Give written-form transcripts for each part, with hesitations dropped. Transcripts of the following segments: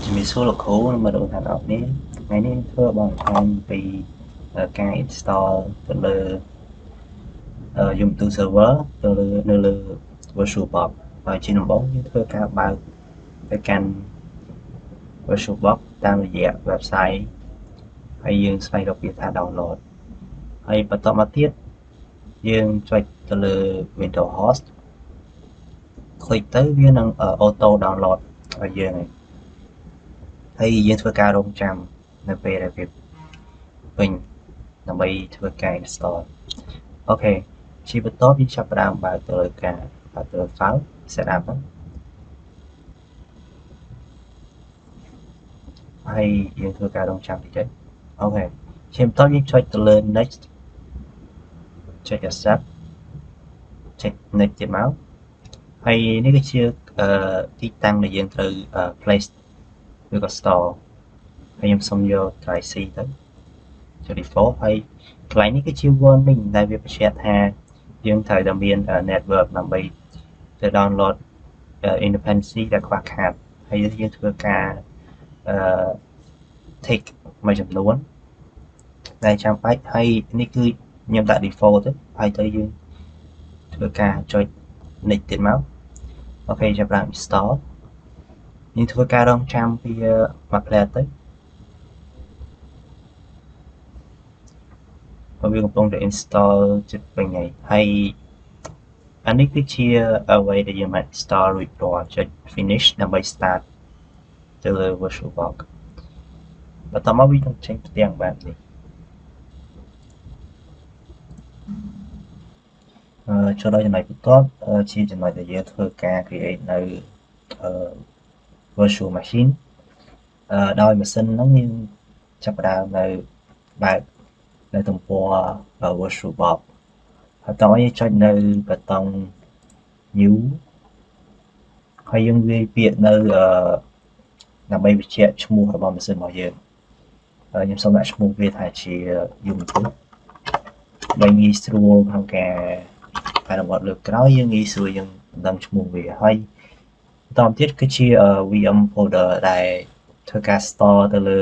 ជំរាបសួរលោកគ្រូនិងមិត្តរួមថ្នាក់ទាំងអស់គ្នាថ្ងៃនេះធ្វើបង្ហាញពីការ install ទៅលើ Ubuntu server នៅលើ VirtualBox ហើយជាដំបូងយើងធ្វើការបើកទៅកាន់ VirtualBox តាមរយៈ website ហើយយើងស្វែងរកពាក្យថា download ហើយបន្តមកទៀតយើងចុចទៅលើ Windows host คลิกទៅវានឹង auto download ឲ្យយើងហើយយើងធ្វើការរងចាំនៅពេលដែលវាពេញដើម្បីធ្វើការ install អូខេជាបន្តយើងចាប់ផ្ដើមបើកទៅលើការបើកទៅលើ file setup ហ្នឹងហើយយើងធ្វើការរងចាំតិចអូខេជាបន្តយើងចុចទៅលើ next ចុច accept ចុច next ទៀតមកហើយនេះគឺជាទីតាំងដែលយើងត្រូវ place ឬក៏ store ហើយខ្ញុំសុំយក drive C ទៅចុច default ហើយកន្លែងនេះគឺជា warning ដែលវាបញ្ជាក់ថាយើងត្រូវតែមាន network ដើម្បីទៅ download independency ដែលខ្វះខាតហើយយើងធ្វើការ take មួយចំនួនដែលចាំបាច់ហើយនេះគឺខ្ញុំដាក់ default ទៅហើយទៅយើងធ្វើការចុច next ទៀតមកអូខេចាប់ផ្ដើម install យើងធ្វើការរងចាំពីមួយផ្លែទៅវាកំពុងតែ install ជិតពេញហើយអានេះគឺជាអ្វីដែលយើងបាន install រួចរាល់ចុច finish ដើម្បី start ទៅលើ VirtualBox បន្តមកវានឹងចេញផ្ទាំងបែបនេះចូលដល់ចំណុចបន្ទាប់ជាចំណុចដែលយើងធ្វើការ create នៅ virtual machine ដោយម៉ាស៊ីនហ្នឹងយើងចាប់ផ្ដើមនៅបើកនៅទំព័រ VirtualBox ហើយតោះយើងចុចនៅប៊ូតុង new ហើយយើងវាយពាក្យនៅដើម្បីបញ្ជាក់ឈ្មោះរបស់ម៉ាស៊ីនរបស់យើងខ្ញុំសូមដាក់ឈ្មោះវាថាជា Ubuntu ដើម្បីងាយស្រួលក្នុងការអនុវត្តលើកក្រោយយើងងាយស្រួលយើងដឹងឈ្មោះវាហើយបន្តទៀតគឺជា VM folder ដែលធ្វើការ store ទៅលើ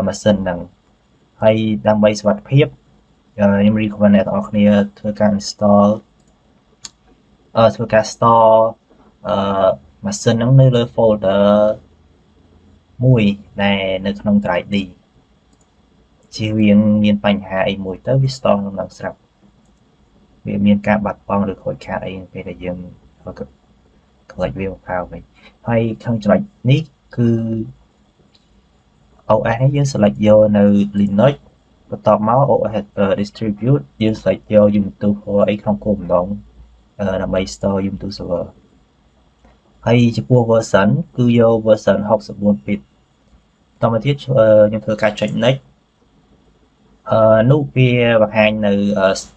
ម៉ាស៊ីនហ្នឹងហើយដើម្បីសុវត្ថិភាពខ្ញុំ recommend អ្នកទាំងអស់គ្នាធ្វើការ install ធ្វើការ store ម៉ាស៊ីនហ្នឹងនៅលើ folder មួយដែលនៅក្នុង drive D ជៀសវាងមានបញ្ហាអីមួយទៅវា store ក្នុងហ្នឹងស្រាប់វាមានការបាត់បង់ឬខូចខាតអីពេលដែលយើងclick វាមកប្រើវិញហើយក្នុងចំណុចនេះគឺ OS នេះយើង select យកនៅ Linux បន្ទាប់មក OS distribute យើង select យក Ubuntu អីក្នុងគោលបំណងដើម្បី store Ubuntu server ហើយចំពោះ version គឺយក version 64 bit តមកទៀតខ្ញុំធ្វើការចុច next នោះវាបង្ហាញនៅ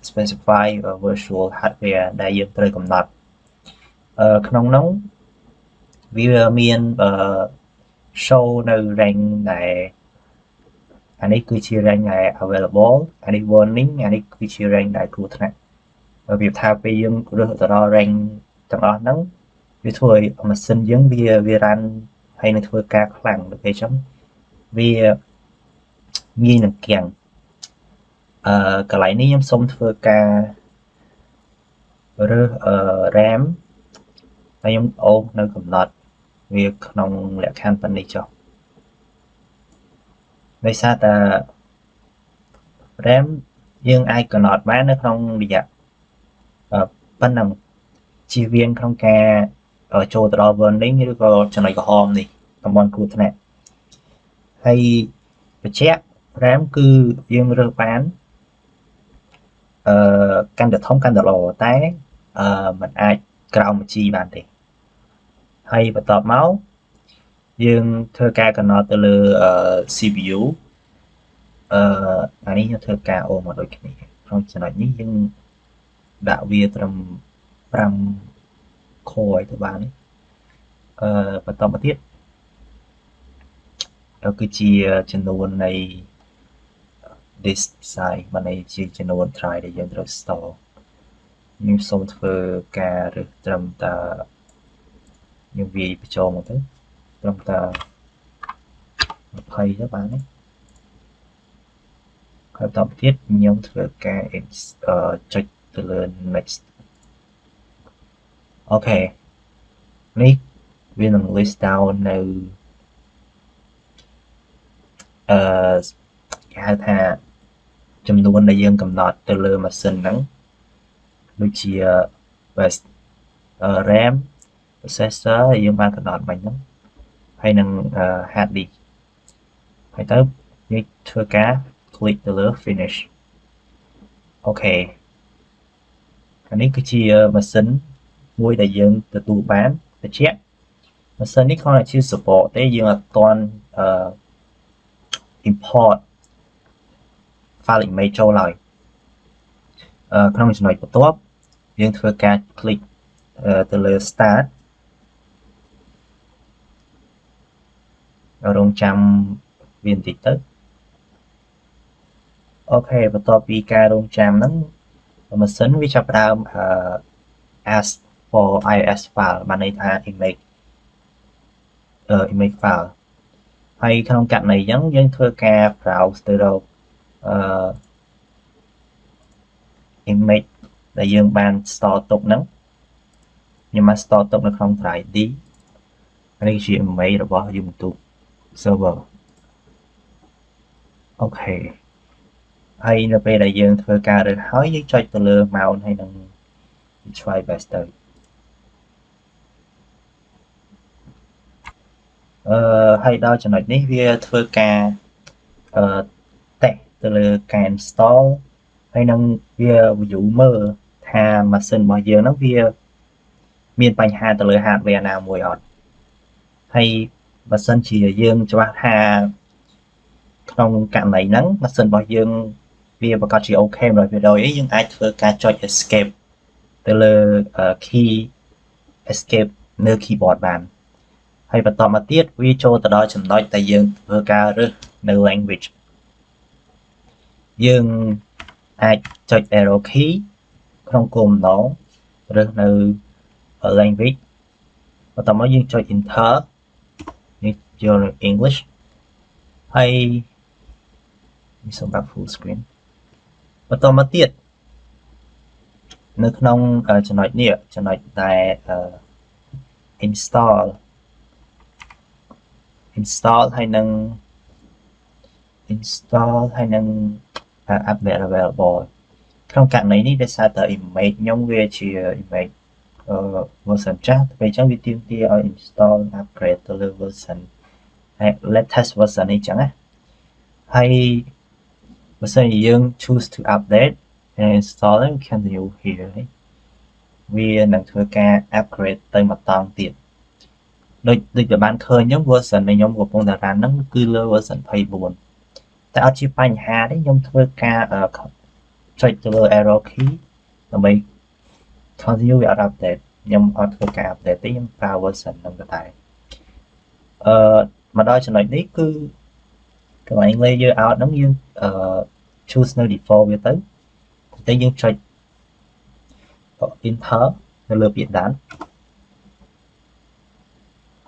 specify virtual hardware ដែលយើងត្រូវកំណត់ក្នុងនោះវាមាន show នៅ rank ដែលអានេះគឺជា rank ដែល available អានេះ warning អានេះគឺជា rank ដែលគ្រោះថ្នាក់វាថាពេលយើងរើសទៅដល់ rank ទាំងអស់ហ្នឹងវាធ្វើឲ្យម៉ាស៊ីនយើងវា run ហើយនឹងធ្វើការខ្លាំងដល់ពេលអញ្ចឹងវាងាយនឹងគាំងកន្លែងនេះខ្ញុំសូមធ្វើការរើសRAM ហើយខ្ញុំអូសនៅកំណត់វាក្នុងលក្ខខណ្ឌប៉ុណ្នេះចុះដោយសារតែ RAM យើងអាចកំណត់បាននៅក្នុងរយៈប៉ុណ្ណឹងជៀសវាងក្នុងការចូលទៅដល់ warning ឬក៏ចំណុចក្រហមនេះតំបន់គ្រោះថ្នាក់ហើយបញ្ជាក់ RAM គឺយើងរើសបានកាន់តែធំកាន់តែល្អតែมันអាចក្រោម 1G បានទេហើយបន្ទាប់មកយើងធ្វើការកំណត់ទៅលើ CPU អានេះខ្ញុំធ្វើការអូមកដូចគ្នាក្នុងចំណុចនេះយើងដាក់វាត្រឹម5 core ឲ្យទៅបានបន្តមកទៀតគឺជាចំនួននៃ disk size បានន័យជាចំនួន drive ដែលយើងត្រូវ store ខ្ញុំសូមធ្វើការរើសត្រឹមតែខ្ញុំវាយបញ្ចូលមកទៅត្រឹមតែ 20 ទៅបានទេហើយបន្តទៀតខ្ញុំធ្វើការចុចទៅលើ next អូខេនេះវានឹង list down នៅគេហៅថាចំនួនដែលយើងកំណត់ទៅលើម៉ាស៊ីនហ្នឹងដូចជា RAM processor យើងបានកំណត់មិញហ្នឹងហើយនឹង hard disk ហើយទៅយើងធ្វើការ click ទៅលើ finish អូខេអានេះគឺជាម៉ាស៊ីនមួយដែលយើងទទួលបានតិចម៉ាស៊ីននេះគ្រាន់តែជា support ទេយើងអត់ទាន់import file image ចូលឡើយក្នុងចំណុចបន្ទាប់យើងធ្វើការ click ទៅលើ start រងចាំវាបន្តិចទៅអូខេបន្ទាប់ពីការរងចាំហ្នឹងម៉ាស៊ីនវាចាប់ផ្ដើមask for IS file បានន័យថា image file ហើយក្នុងករណីអញ្ចឹងយើងធ្វើការ browse ទៅរកimage ដែលយើងបាន store ទុកហ្នឹងខ្ញុំបាន store ទុកនៅក្នុង drive D នេះជា image របស់ YouTube server អូខេហើយនៅពេលដែលយើងធ្វើការរើសហើយយើងចុចទៅលើ mount ហើយនឹងឆ្លើយ best ទៅហើយដល់ចំណុចនេះវាធ្វើការតេស្តទៅលើការ install ហើយនឹងវា view មើលថាម៉ាស៊ីនរបស់យើងហ្នឹងវាមានបញ្ហាទៅលើ hardware ណាមួយអត់ហើយបើសិនជាយើងច្បាស់ថាក្នុងករណីហ្នឹងម៉ាស៊ីនរបស់យើងវាប្រកាសជា OK 100%អីយើងអាចធ្វើការចុច escape ទៅលើ key escape នៅ keyboard បានហើយបន្តមកទៀតវាចូលទៅដល់ចំណុចដែលយើងធ្វើការរើសនៅ language យើងអាចចុច arrow key ក្នុងគោលបំណងរើសនៅ language បន្តមកយើងចុច enter នេះយក English ហើយសម្រាប់ full screen បន្តមកទៀតនៅក្នុងចំណុចនេះចំណុចដែល install ហើយនឹង update available ក្នុងករណីនេះដោយសារតែ image ខ្ញុំវាជា image version ចាស់ពេលអញ្ចឹងវាទាមទារឲ្យ install upgrade ទៅលើ version latest version នេះអញ្ចឹងណាហើយបើសិនជាយើង choose to update and install and continue here វានឹងធ្វើការ upgrade ទៅមួយតង់ទៀតដូចដែលបានឃើញអញ្ចឹង version នៃខ្ញុំកំពុងតែ run ហ្នឹងគឺលើ version 24តែអត់ជាបញ្ហាទេខ្ញុំធ្វើការចុចទៅលើ arrow key ដើម្បី continue វាអត់ update ខ្ញុំអត់ធ្វើការ update ទេខ្ញុំប្រើ version ហ្នឹងតែមកដល់ចំណុចនេះគឺកន្លែង layer out ហ្នឹងយើងchoose នៅ default វាទៅយើងចុច enter នៅលើពាក្យ done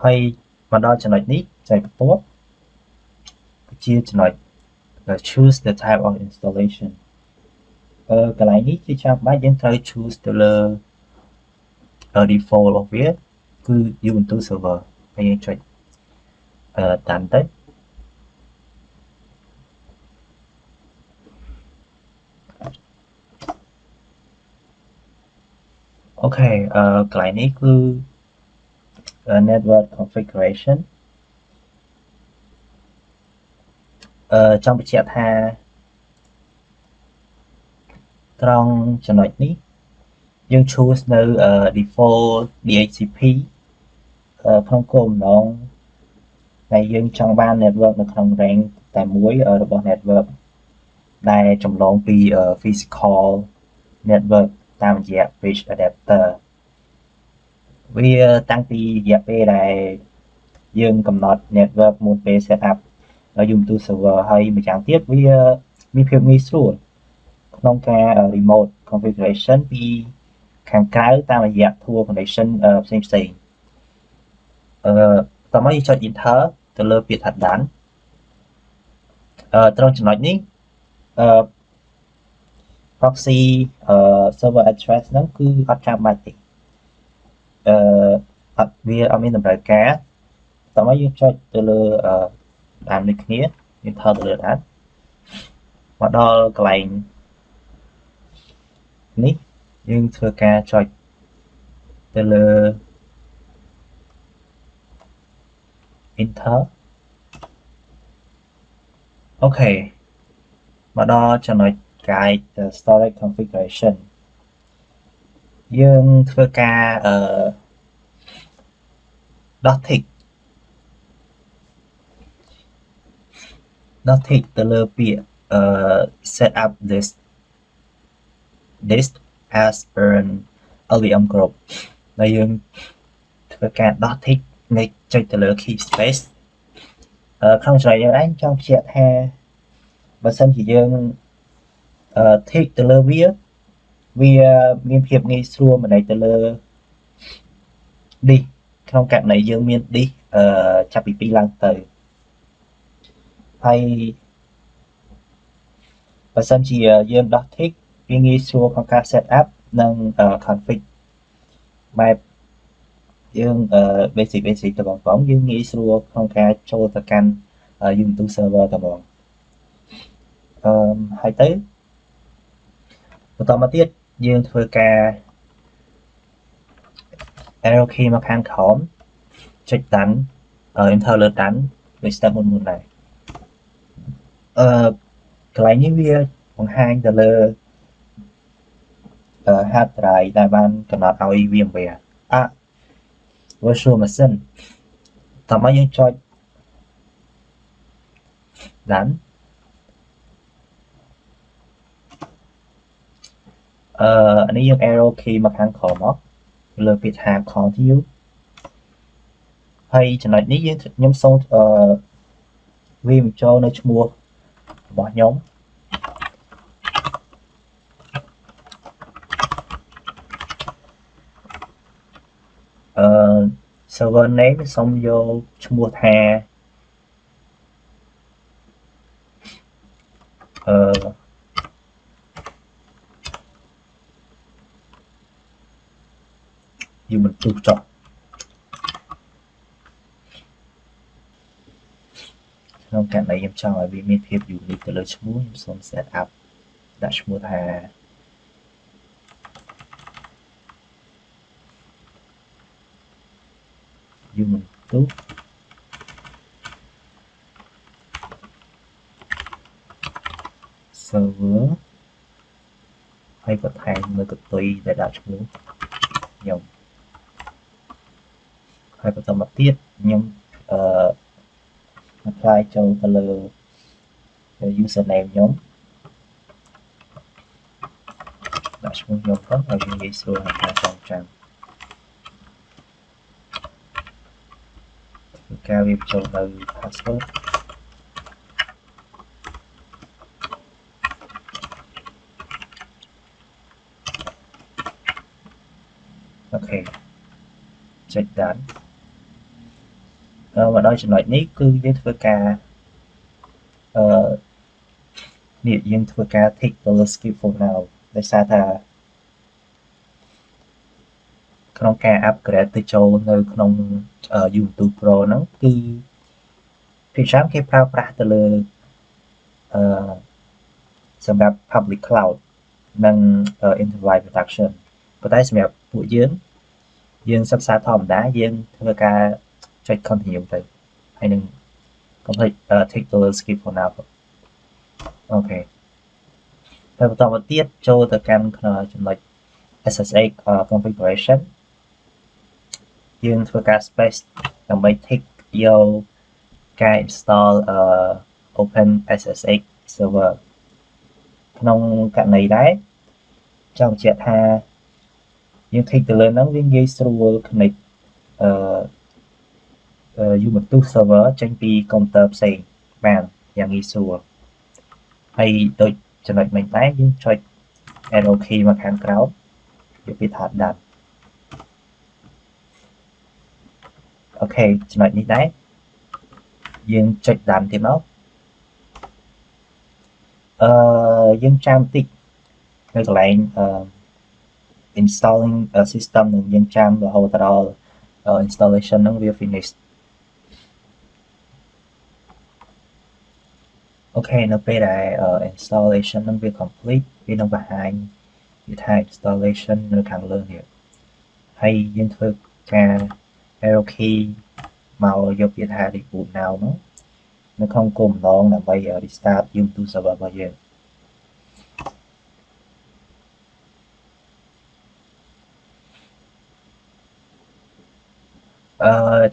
ហើយមកដល់ចំណុចនេះចុចបន្ទាប់ជាចំណុច choose the type of installation កន្លែងនេះជាចាំបាច់យើងត្រូវ choose ទៅលើ default របស់វាគឺ Ubuntu server ហើយយើងចុចdone ទៅអូខេកន្លែងនេះគឺ network configuration ចង់បញ្ជាក់ថាត្រង់ចំណុចនេះយើង choose នៅ default DHCP ក្នុងគោលបំណងដែលយើងចង់បាន network នៅក្នុង range តែមួយរបស់ network ដែលចម្លងពី physical network តាមរយៈ bridge adapter វាតាំងពីរយៈពេលដែលយើងកំណត់ network មុនពេល set up Ubuntu server ហើយម្យ៉ាងទៀតវាមានភាពងាយស្រួលក្នុងការ remote configuration ពីខាងក្រៅតាមរយៈ tool connection ផ្សេងតោះមកយើងចុច enter ទៅលើពាក្យថា done ត្រង់ចំណុចនេះproxy server address ហ្នឹងគឺអត់ចាំបាច់ទេវាអត់មានតម្រូវការតោះមកយើងចុចទៅលើតាមនេះគ្នាយើងថតទៅលើអាចមកដល់កន្លែងនេះយើងធ្វើការចុចទៅលើ enter អូខេមកដល់ចំណុច guide storage configuration យើងធ្វើការdot tick ទៅលើពាក្យset up this as an LVM group ដែលយើងធ្វើការ dot tick នៃចុចទៅលើ key space ក្នុងចំណុចនេះឯងចង់បញ្ជាក់ថាបើសិនជាយើងtick ទៅលើវាមានភាពងាយស្រួលមិនទៅលើ disk ក្នុងករណីយើងមាន disk ចាប់ពី2ឡើងទៅហើយបើសិនជាយើងដោះ tick វាងាយស្រួលក្នុងការ set up និង config បែបយើង basic ទៅបងយើងងាយស្រួលក្នុងការចូលទៅកាន់ Ubuntu server តែហ្មងហើយទៅបន្តមកទៀតយើងធ្វើការ arrow key មកខាងក្រោមចុចតាន់ enter លើតាន់ដូច step មុនដែរកន្លែងនេះវាបង្ហាញទៅលើ hard drive ដែលបានកំណត់ឲ្យ VMware virtual machine តោះមកយើងចុចតាន់នេះយើង arrow key មកខាងក្រោមមកលើពាក្យថា continue ហើយចំណុចនេះខ្ញុំសូមវាបញ្ចូលនៅឈ្មោះរបស់ខ្ញុំserver name សូមយកឈ្មោះថាUbuntu ចុះក្នុងករណីខ្ញុំចង់ឲ្យវាមានភាព unique ទៅលើឈ្មោះខ្ញុំសូម set up ដាក់ឈ្មោះថា Ubuntu server ហើយបន្ថែមនៅកន្ទុយដែលដាក់ឈ្មោះខ្ញុំហើយបន្តមកទៀតខ្ញុំapply ចូលទៅលើ username ខ្ញុំដាក់ឈ្មោះខ្ញុំផងឲ្យវាងាយស្រួលក្នុងការចងចាំធ្វើការវាបញ្ចូលនៅ password អូខេចុចដានមកដល់ចំណុចនេះគឺយើងធ្វើការនេះយើងធ្វើការ tick ទៅលើ skip for now ដោយសារថាក្នុងការ upgrade ទៅចូលនៅក្នុង Ubuntu Pro ហ្នឹងគឺភាគច្រើនគេប្រើប្រាស់ទៅលើសម្រាប់ public cloud និង enterprise production ប៉ុន្តែសម្រាប់ពួកយើងសិក្សាធម្មតាយើងធ្វើការចុច continue ទៅហើយនឹង complete tick ទៅលើ skip for now អូខេហើយបន្តមកទៀតចូលទៅកាន់ចំណុច SSH configuration យើងធ្វើការ space ដើម្បី tick យកការ install open SSH server ក្នុងករណីដែរចង់បញ្ជាក់ថាយើង tick ទៅលើហ្នឹងវាងាយស្រួល connect Ubuntu server ចេញពីកុំព្យូទ័រផ្សេងបានយ៉ាងងាយស្រួលហើយដូចចំណុចមិញដែរយើងចុច arrow key មកខាងក្រោមវាពីថាដាត់អូខេចំណុចនេះដែរយើងចុចដាំទៀតមក យើងចាំតិចនៅកន្លែងinstalling system នឹងយើងចាំរហូតដល់ installation ហ្នឹងវា finish អូខេនៅពេលដែល installation ហ្នឹងវា complete វានឹងបង្ហាញវាថា installation នៅខាងលើនេះហើយយើងធ្វើការ arrow key មកយកវាថា reboot now នោះនៅក្នុងគោលបំណងដើម្បី restart Ubuntu server របស់យើង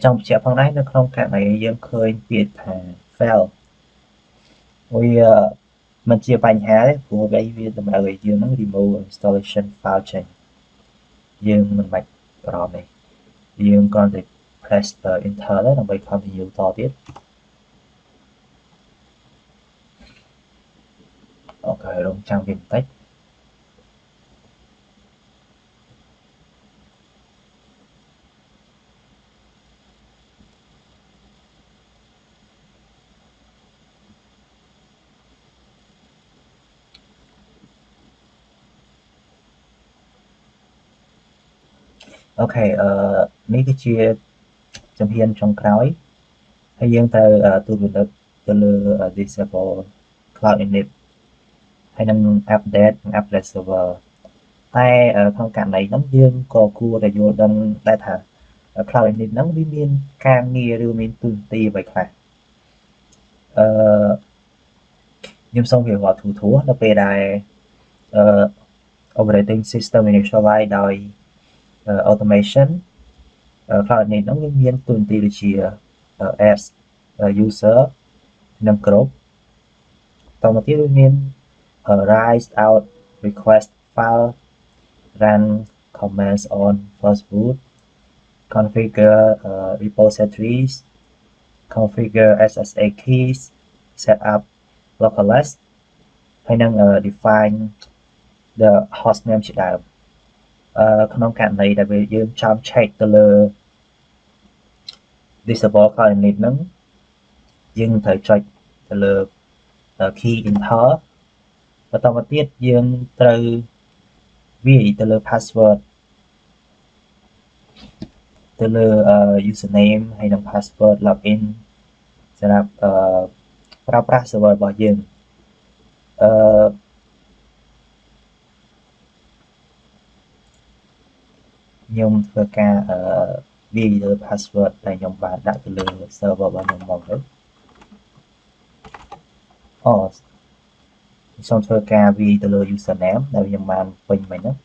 ចង់បញ្ជាក់ផងដែរនៅក្នុងករណីយើងឃើញពាក្យថា fail វាមិនជាបញ្ហាទេព្រោះវាតម្រូវឲ្យយើងនឹង remove installation file ចេញយើងមិនបាច់បារម្ភទេយើងគ្រាន់តែ press enter ទៅដើម្បី continue តទៀតអូខេរងចាំវាបន្តិចអូខេនេះគឺជាជំហានចុងក្រោយហើយយើងត្រូវទូរពិនិត្យទៅលើ disable cloud init ហើយនឹង update និង update server តែក្នុងករណីហ្នឹងយើងក៏គួរតែយល់ដឹងដែរថា cloud init ហ្នឹងវាមានការងារឬមានទូនាទីអ្វីខ្លះខ្ញុំសូមវាវត្តធូរនៅពេលដែល operating system initialize ដោយ automation cloud init ហ្នឹងវាមានទូនាទីដូចជា add user និង group តទៅទៀតវាមាន write out request file run commands on first boot configure repositories configure SSH keys set up localhost ហើយនឹង define the hostname ជាដើមក្នុងករណីដែលយើងចង់ check ទៅលើ disable cloud init ហ្នឹងយើងត្រូវចុចទៅលើ key enter បន្តមកទៀតយើងត្រូវវាយទៅលើ password ទៅលើ username ហើយនិង password login សម្រាប់ប្រើប្រាស់ server របស់យើងខ្ញុំធ្វើការវាយលើ password ដែលខ្ញុំបានដាក់ទៅលើ server របស់ខ្ញុំមកទៅសូមធ្វើការវាយទៅលើ username ដែលខ្ញុំបានពេញមិញហ្នឹង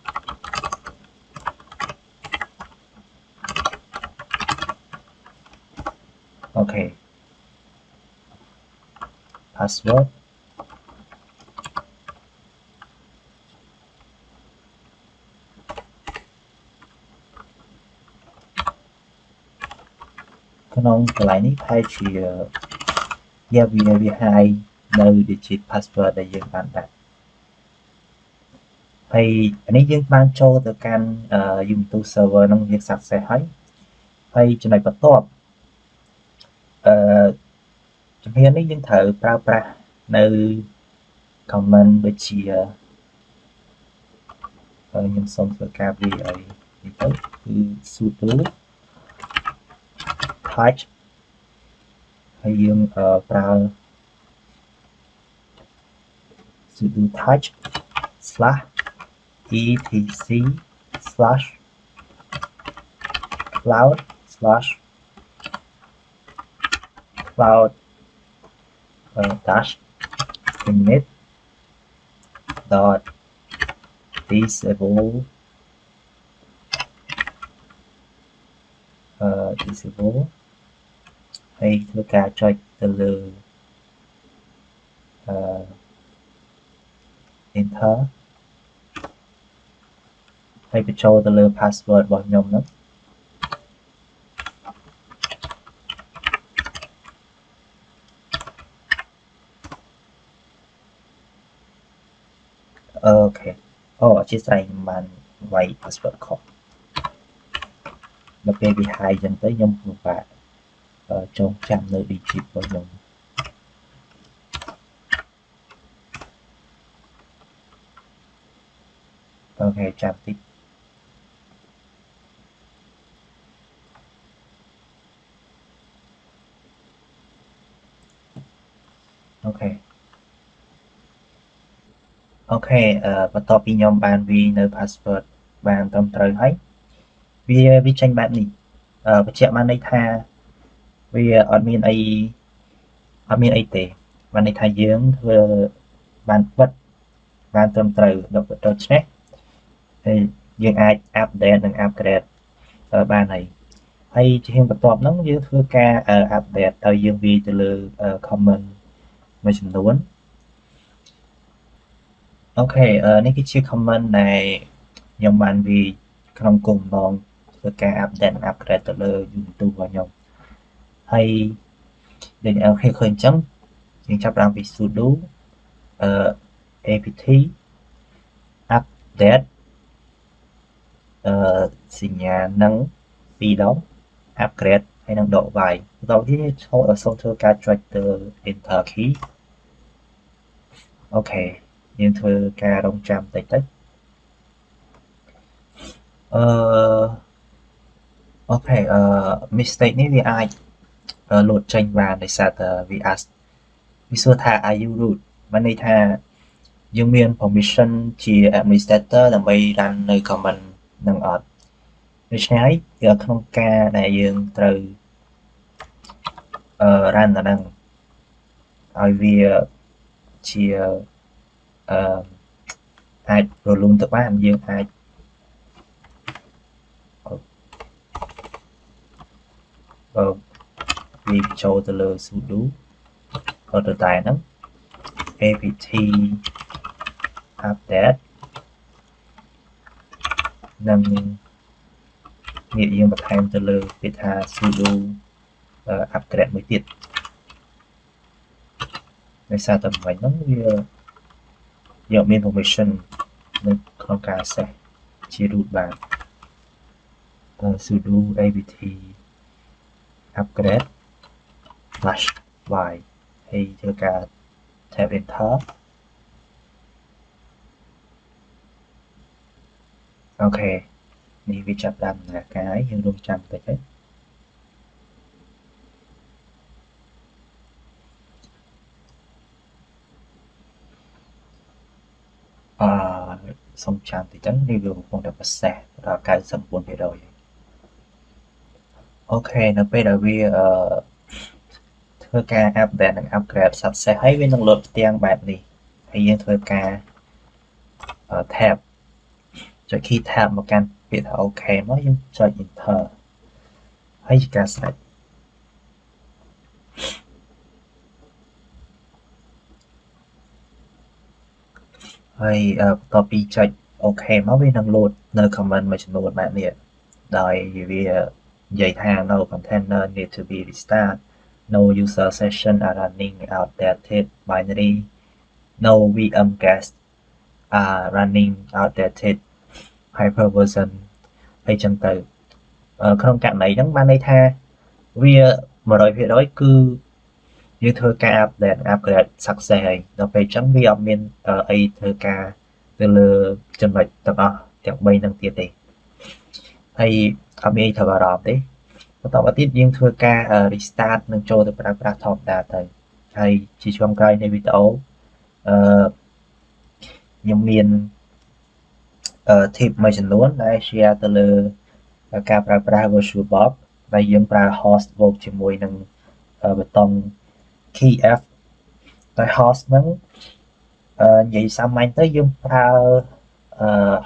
អូខេ password ក្នុងកន្លែងនេះប្រហែលជាវាហាយនៅ digit password ដែលយើងបានដាក់ហើយនេះយើងបានចូលទៅកាន់ Ubuntu server ហ្នឹងយើង success ហើយចំណុចបន្ទាប់ជំហាននេះយើងត្រូវប្រើប្រាស់នៅ command ដូចជាខ្ញុំសូមធ្វើការវាយឲ្យនេះទៅគឺ sudo touch ហើយយើងប្រើ sudo touch /etc /cloud dash init dot disableហើយធ្វើការចុចទៅលើ enter ហើយបញ្ចូលទៅលើ password របស់ខ្ញុំហ្នឹងអូខេអធិស្ឋានខ្ញុំបានវាយ password ខុសដល់ពេលវាហាយចឹងទៅខ្ញុំពិបាកចងចាំនៅ digit របស់ខ្ញុំ ok chạm tích ok okបន្ទាប់ពីខ្ញុំបានវានៅ password បានត្រឹមត្រូវហើយវាចេញបែបនេះបញ្ជាក់បានន័យថាវាអត់មានអីទេបានន័យថាយើងធ្វើបានបិទបានត្រឹមត្រូវដូច្នេះហើយយើងអាច update និង upgrade បានហើយជាហ៊ានបន្ទាប់ហ្នឹងយើងធ្វើការ update ឲ្យយើងវាយទៅលើ comment មួយចំនួនអូខេនេះគឺជា comment ដែលខ្ញុំបានវាយក្នុងគោលបំណងធ្វើការ update និង upgrade ទៅលើ YouTube របស់ខ្ញុំហើយដូចអ្នកឃើញអញ្ចឹងយើងចាប់ផ្ដើមពី sudo apt update សញ្ញានឹង2ដង upgrade ហើយនឹងដក y បន្តទៀតសូមធ្វើការចុចទៅ enter key អូខេយើងធ្វើការរងចាំតិចអូខេmistake នេះវាអាចលោតចេញបានដោយសារតែវាសួរថា are you root បានន័យថាយើងមាន permission ជា administrator ដើម្បី run នៅ command នឹងអត់ដូច្នេះហើយក្នុងការដែលយើងត្រូវrun អាហ្នឹងឲ្យវាជាអាចរលូនទៅបានយើងអាចវាចូលទៅលើ sudo ក៏ទៅតែហ្នឹង apt update និងងាកយើងបន្ថែមទៅលើពាក្យថា sudo upgrade មួយទៀតដោយសារតែមិញហ្នឹងវាយើងមាន permission នៅក្នុងការ access ជា root បានsudo apt upgrade /y ហើយធ្វើការ tab enter អូខេនេះវាចាប់តាមដំណើរការហើយយើងរងចាំតិចហើយសុំចាំតិចចឹងនេះវាកំពុងតែ process ដល់ 99% អូខេនៅពេលដែលវាធ្វើការ update និង upgrade success ហើយវានឹងលោតផ្ទាំងបែបនេះហើយយើងធ្វើការ tab ចុច key tab មកកាន់ពាក្យថា OK មកយើងចុច enter ហើយជាការស្រេចហើយបន្ទាប់ពីចុច OK មកវានឹងលោតនៅ comment មួយចំនួនបែបនេះដោយវានិយាយថា no container need to be restart no user session are running outdated binary no VM guest are running outdated hyperversion ហើយចឹងទៅក្នុងករណីហ្នឹងបានន័យថាវា 100% គឺយើងធ្វើការ update upgrade success ហើយដល់ពេលចឹងវាអត់មានអីធ្វើការទៅលើចំណុចទាំងអស់ទាំង3ហ្នឹងទៀតទេហើយអត់មានអីត្រូវអារម្មណ៍ទេបន្តមកទៀតយើងធ្វើការ restart នឹងចូលទៅប្រើប្រាស់ top data ទៅហើយជាចុងក្រោយនៃវីដេអូខ្ញុំមានtip មួយចំនួនដែល share ទៅលើការប្រើប្រាស់ VirtualBox ដែលយើងប្រើ host បូកជាមួយនឹងប៊ូតុង key F ដោយ host ហ្នឹងនិយាយសាមញ្ញទៅយើងប្រើ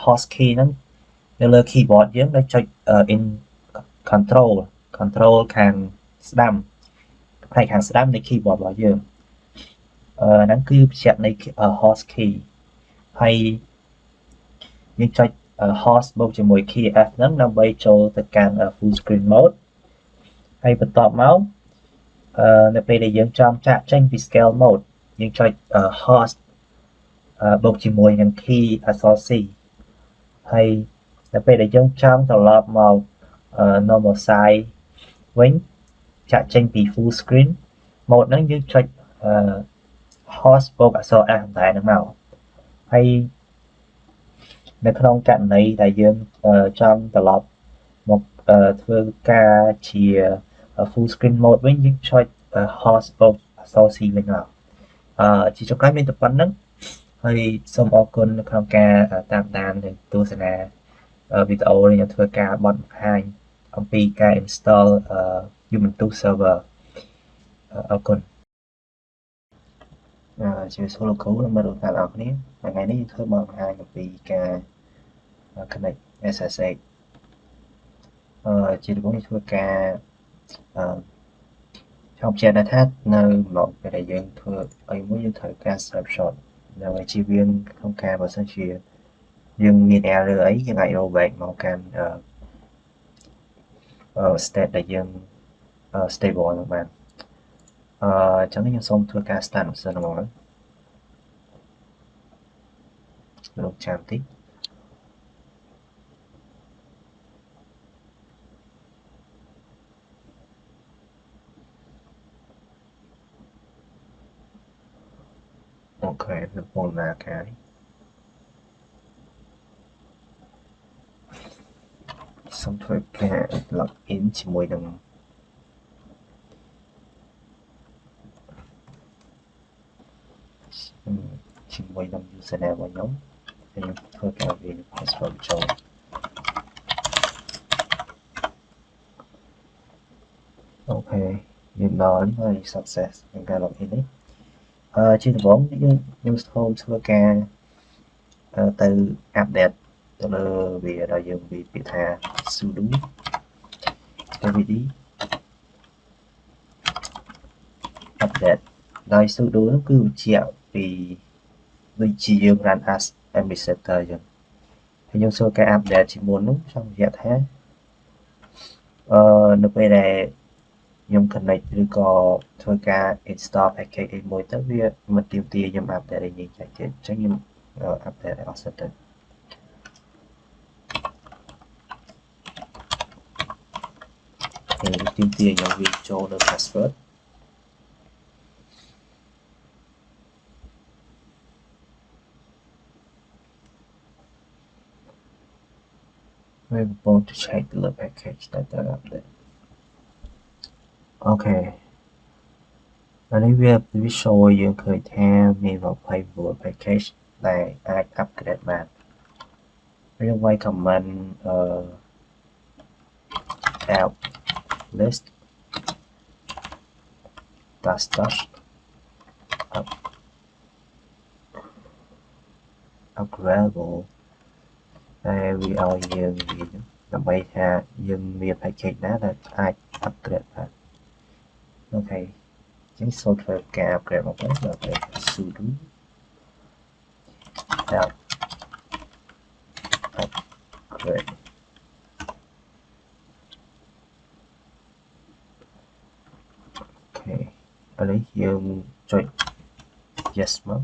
host key ហ្នឹងនៅលើ keyboard យើងដោយចុច in control ខាងស្ដាំផ្នែកខាងស្ដាំនៃ keyboard របស់យើងហ្នឹងគឺបញ្ជាក់នៃ host key ហើយយើងចុច host បូកជាមួយ key F ហ្នឹងដើម្បីចូលទៅកាន់ full screen mode ហើយបន្ទាប់មកនៅពេលដែលយើងចង់ចាក់ចេញពី scale mode យើងចុច host បូកជាមួយនឹង key អក្សរ C ហើយនៅពេលដែលយើងចង់ត្រឡប់មក normal size វិញចាក់ចេញពី full screen mode ហ្នឹងយើងចុច host បូកអក្សរ F ដែរហ្នឹងមកហើយ នៅក្នុងករណីដែលយើងចង់ត្រឡប់មកធ្វើការជា full screen mode វិញយើងចុច hot spoke អក្សរ C វិញមកជាចុងក្រោយមានតែប៉ុណ្្នឹងហើយសូមអរគុណនៅក្នុងការតាមដាននិងទស្សនាវីដេអូនេះខ្ញុំធ្វើការបត់បង្ហាញអំពីការ install Ubuntu server អរគុណជាសួរលោកគ្រូនិងមិត្តរួមការអរគ្នាថ្ងៃនេះយើងធ្វើបទបង្ហាញអំពីការ connect SSH ជាដំបូងយើងធ្វើការចង់បញ្ជាក់ថានៅម្ដងពេលដែលយើងធ្វើអីមួយយើងត្រូវការ snapshot ដើម្បីជៀសវាងក្នុងការបើសិនជាយើងមាន error អីយើងអាច rollback មកកាន់ state ដែលយើង stable ហ្នឹងបានអញ្ចឹងខ្ញុំសូមធ្វើការ start សិនមកលោកចាំតិចអូខេនៅពងណាកាយសូមធ្វើការ log in ជាមួយនឹងusername របស់ខ្ញុំហើយខ្ញុំធ្វើការវាយ password ចូលអូខេយើងដល់ហើយ success ក្នុងការ log in នេះជាដំបូងយើងធ្វើការទៅ update ទៅលើវាដែលយើងវាពាក្យថា sudo pvd update ដោយ sudo នោះគឺបញ្ជាក់ពីដូចជាយើង run as administrator អញ្ចឹងហើយយើងធ្វើការ update ជាមុននោះចង់បញ្ជាក់ថានៅពេលដែលខ្ញុំ connect ឬក៏ធ្វើការ install package អីមួយទៅវាមិនទាមទារខ្ញុំ update អីនេះចាច់ទៀតអញ្ចឹងខ្ញុំ update ឲ្យអស់សិនទៅហើយទាមទារខ្ញុំវាចូលនៅ password we're about to check the package that are update អូខេអានេះវា show ឲ្យយើងឃើញថាមាន29 package ដែលអាច upgrade បានខ្ញុំវាយ comment help list dash upgradable ហើយវាឲ្យយើងដើម្បីថាយើងមាន package ណាដែលអាច upgrade បានអូខេចឹងសូមធ្វើការ upgrade មកវិញដល់ពេល sudo help upgrade អូខេឥឡូវយើងចុច yes មក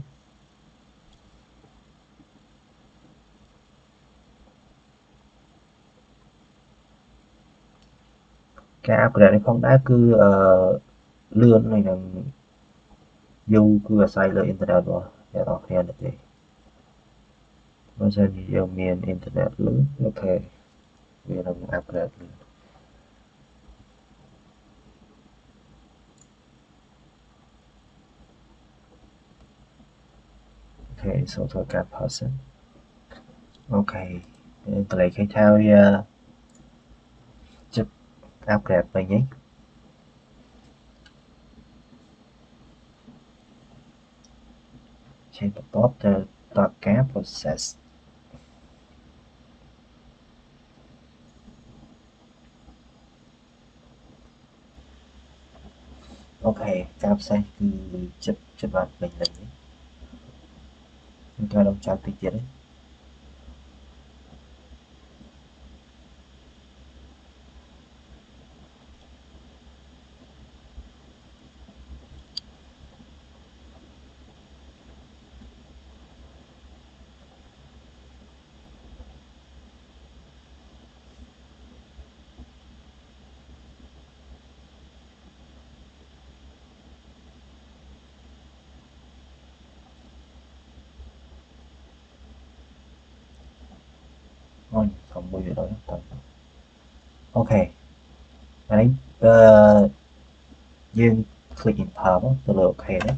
ការ upgrade នេះផងដែរគឺលឿនហើយនឹងយូរគឺអាស្រ័យលើ internet របស់អ្នកនរគ្នានេះទេបើសិនជាយើងមាន internet លឿនអូខេវានឹង upgrade លឿនអូខេសូមធ្វើការ pause អូខេកន្លែងឃើញថាវាជិត upgrade ពេញហើយជាបន្តទៅតការ process អូខេការផ្សេងគឺចិត្តបានពេញលេញខ្ញុំត្រូវរងចាំតិចទៀតទេ Ôi, không bao giờ đó tầm. Ok, anh ấy dương click in palm á, tôi ok đấy.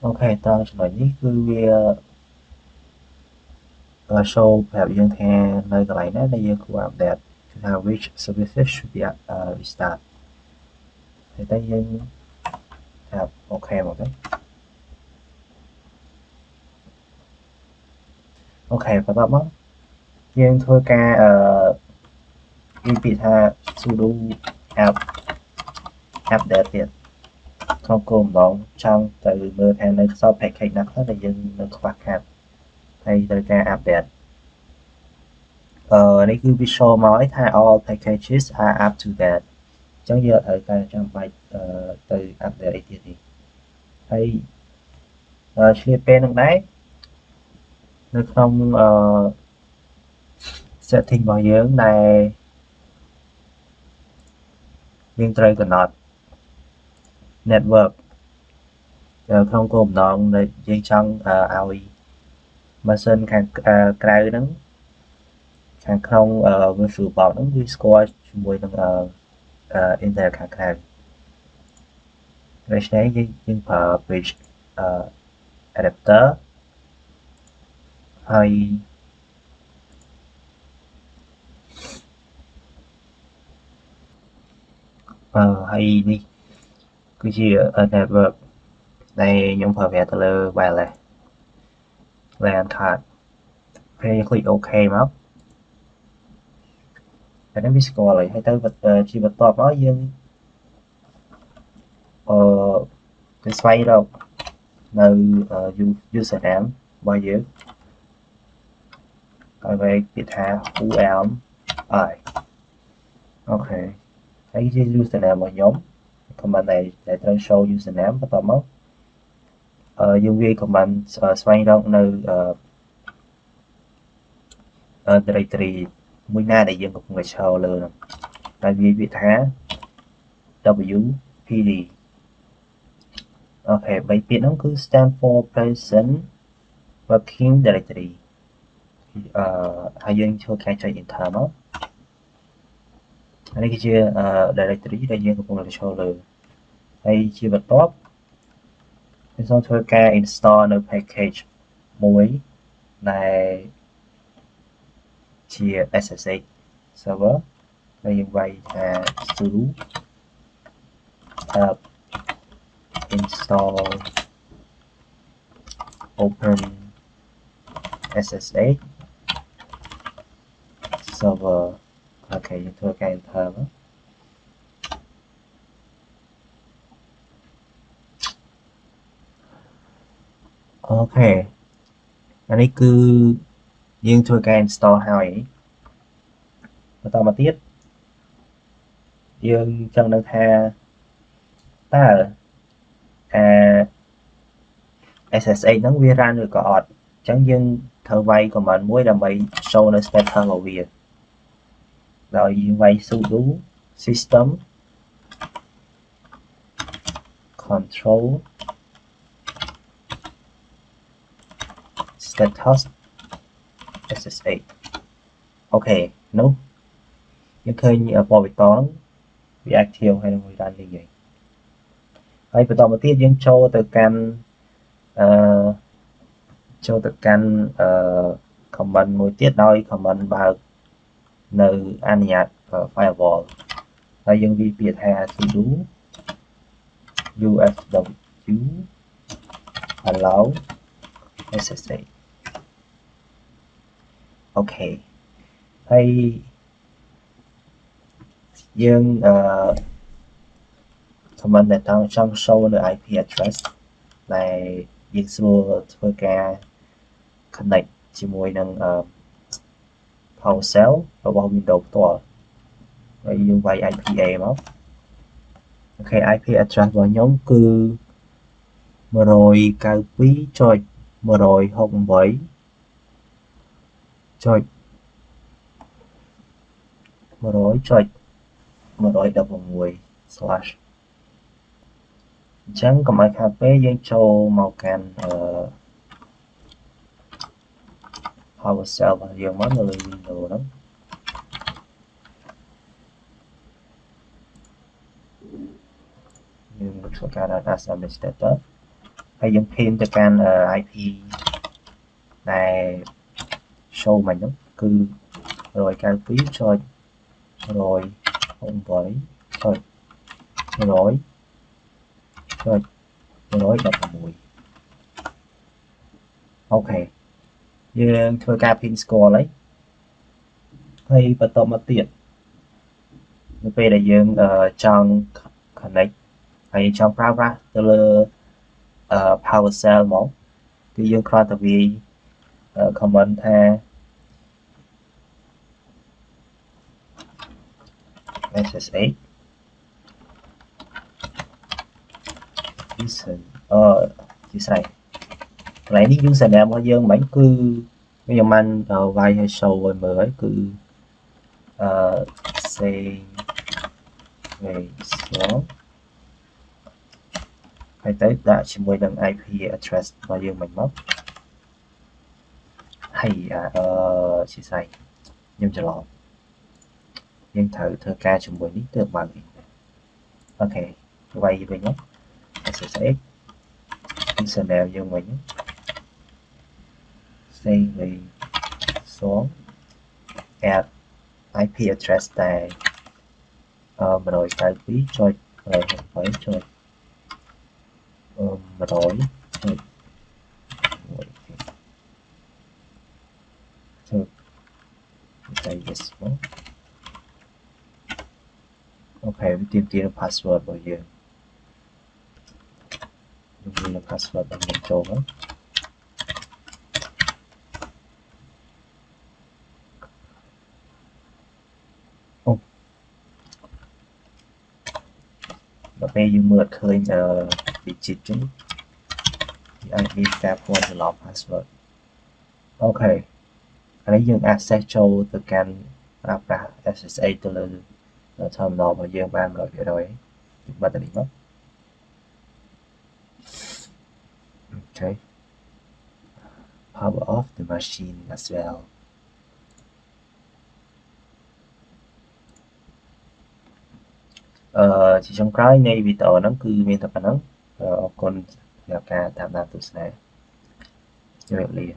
Ok, taoចំណុចនេះគឺវា show ប្រាប់យើងថានៅកន្លែងណាដែលយើងគួរ update គឺថា which services should be restart ហើយតែយើងថាអូខេមកទេអូខេបន្ទាប់មកយើងធ្វើការនិយាយពាក្យថា sudo app update ទៀតក្នុងគោលបំណងចង់ទៅមើលថានៅសល់ package ណាខ្លះដែលយើងនៅខ្វះខាតហើយត្រូវការ update នេះគឺ visual មកឲ្យថា all packages are up to date អញ្ចឹងយើងត្រូវការចាំបាច់ទៅ update អីទៀតទេហើយឆ្លៀតពេលនឹងដែរនៅក្នុងsetting របស់យើងដែលយើងត្រូវកំណត់ network ក្នុងគោលបំណងដែលយើងចង់ឲ្យម៉ាស៊ីនខាងក្រៅហ្នឹងខាងក្នុង virtual box ហ្នឹងវាស្គាល់ជាមួយនឹងinternet ខាងក្រៅដូច្នេះយើងប្រើ bridge adapter ហើយនេះគឺជា network ដែលខ្ញុំប្រើប្រាស់ទៅលើ wireless LAN card ពេល click OK មកតែនេះវាស្គាល់ហើយទៅជាបន្ទាប់មកយើងទៅស្វែងរកនៅ username របស់យើងហើយវាពាក្យថា who am I អូខេហើយជា username របស់ខ្ញុំ command ដែលត្រូវ show username បន្ទាប់មកយើងវាយ command ស្វែងរកនៅdirectory មួយណាដែលយើងកំពុងតែឈរលើនោះហើយវាពាក្យថា wpd អូខេ3ពាក្យហ្នឹងគឺ stand for present working directory ហើយយើងចូលការចុច enter មកនេះគឺជា directory ដែលយើងកំពុងតែឈរលើហើយជាបន្ទាប់យើងសូមធ្វើការ install នៅ package មួយដែលជា SSH server ហើយយើងវាយថា sudo apt install open SSH server អូខេយើងធ្វើការ enter មកអូខេអានេះគឺយើងធ្វើការ install ហើយបន្តមកទៀតយើងចង់ដឹងថាតើSSH ហ្នឹងវា run ឬក៏អត់អញ្ចឹងយើងត្រូវវាយ command មួយដើម្បី show នៅ status របស់វាដោយយើងវាយ sudo system control status SSH អូខេនោះយើងឃើញពណ៌បៃតងវា active ហើយនឹងវា run លេងហើយបន្តមកទៀតយើងចូលទៅកាន់command មួយទៀតដោយ command បើកនៅអនុញ្ញាត firewall ហើយយើងវាយពាក្យថា sudo ufw allow SSH អូខេហើយយើង command ដែលចង់ show នៅ IP address ដែលយើងស្រួលធ្វើការ connect ជាមួយនឹង PowerShell របស់ Windows ផ្ទាល់ហើយយើងវាយ IPA មកអូខេ IP address របស់ខ្ញុំគឺ 168.100.100.116 អញ្ចឹងកុំឲ្យខាតពេលយើងចូលមកកាន់ power cell và dương mất người Windows đó nhưng thuộc cả data administrator hay dương pin cho can IP này show mình đó cứ rồi cái phí rồi rồi không với thôi rồi rồi rồi đặt mùi ok dương thôi cái pin score lấy hay bắt đầu mất tiền về đại dương trong connect hay trong paragraph từ là power cell một cái dương cross vì comment ha SSH listen chia sẻ lại những dương sẻ em bao giờ mấy cứ bây giờ man vai hay show rồi mới cứ say về số hay tới đã chỉ mới đăng IP address bao giờ mình mất hay chia sẻ nhưng chờ lọ nhưng thử thơ ca chúng mình được bằng ok quay về nhé SSH Internet dương mình say về số add IP address tại rồi cái phí cho rồi không phải cho rồi thôi đây yes ok tìm kiếm password bao giờ dùng là password bằng một chỗ đó và bây giờ mượt khơi bị chít chúng IP tab qua từ log password ok lấy dương access cho từ can app SSA từ là terminal và dương ban rồi bắt đầu đi mất ok power off the machine as well chỉ trong cái này vì tờ nó cứ miền tập nó còn là cả tham gia tụi này như vậy liền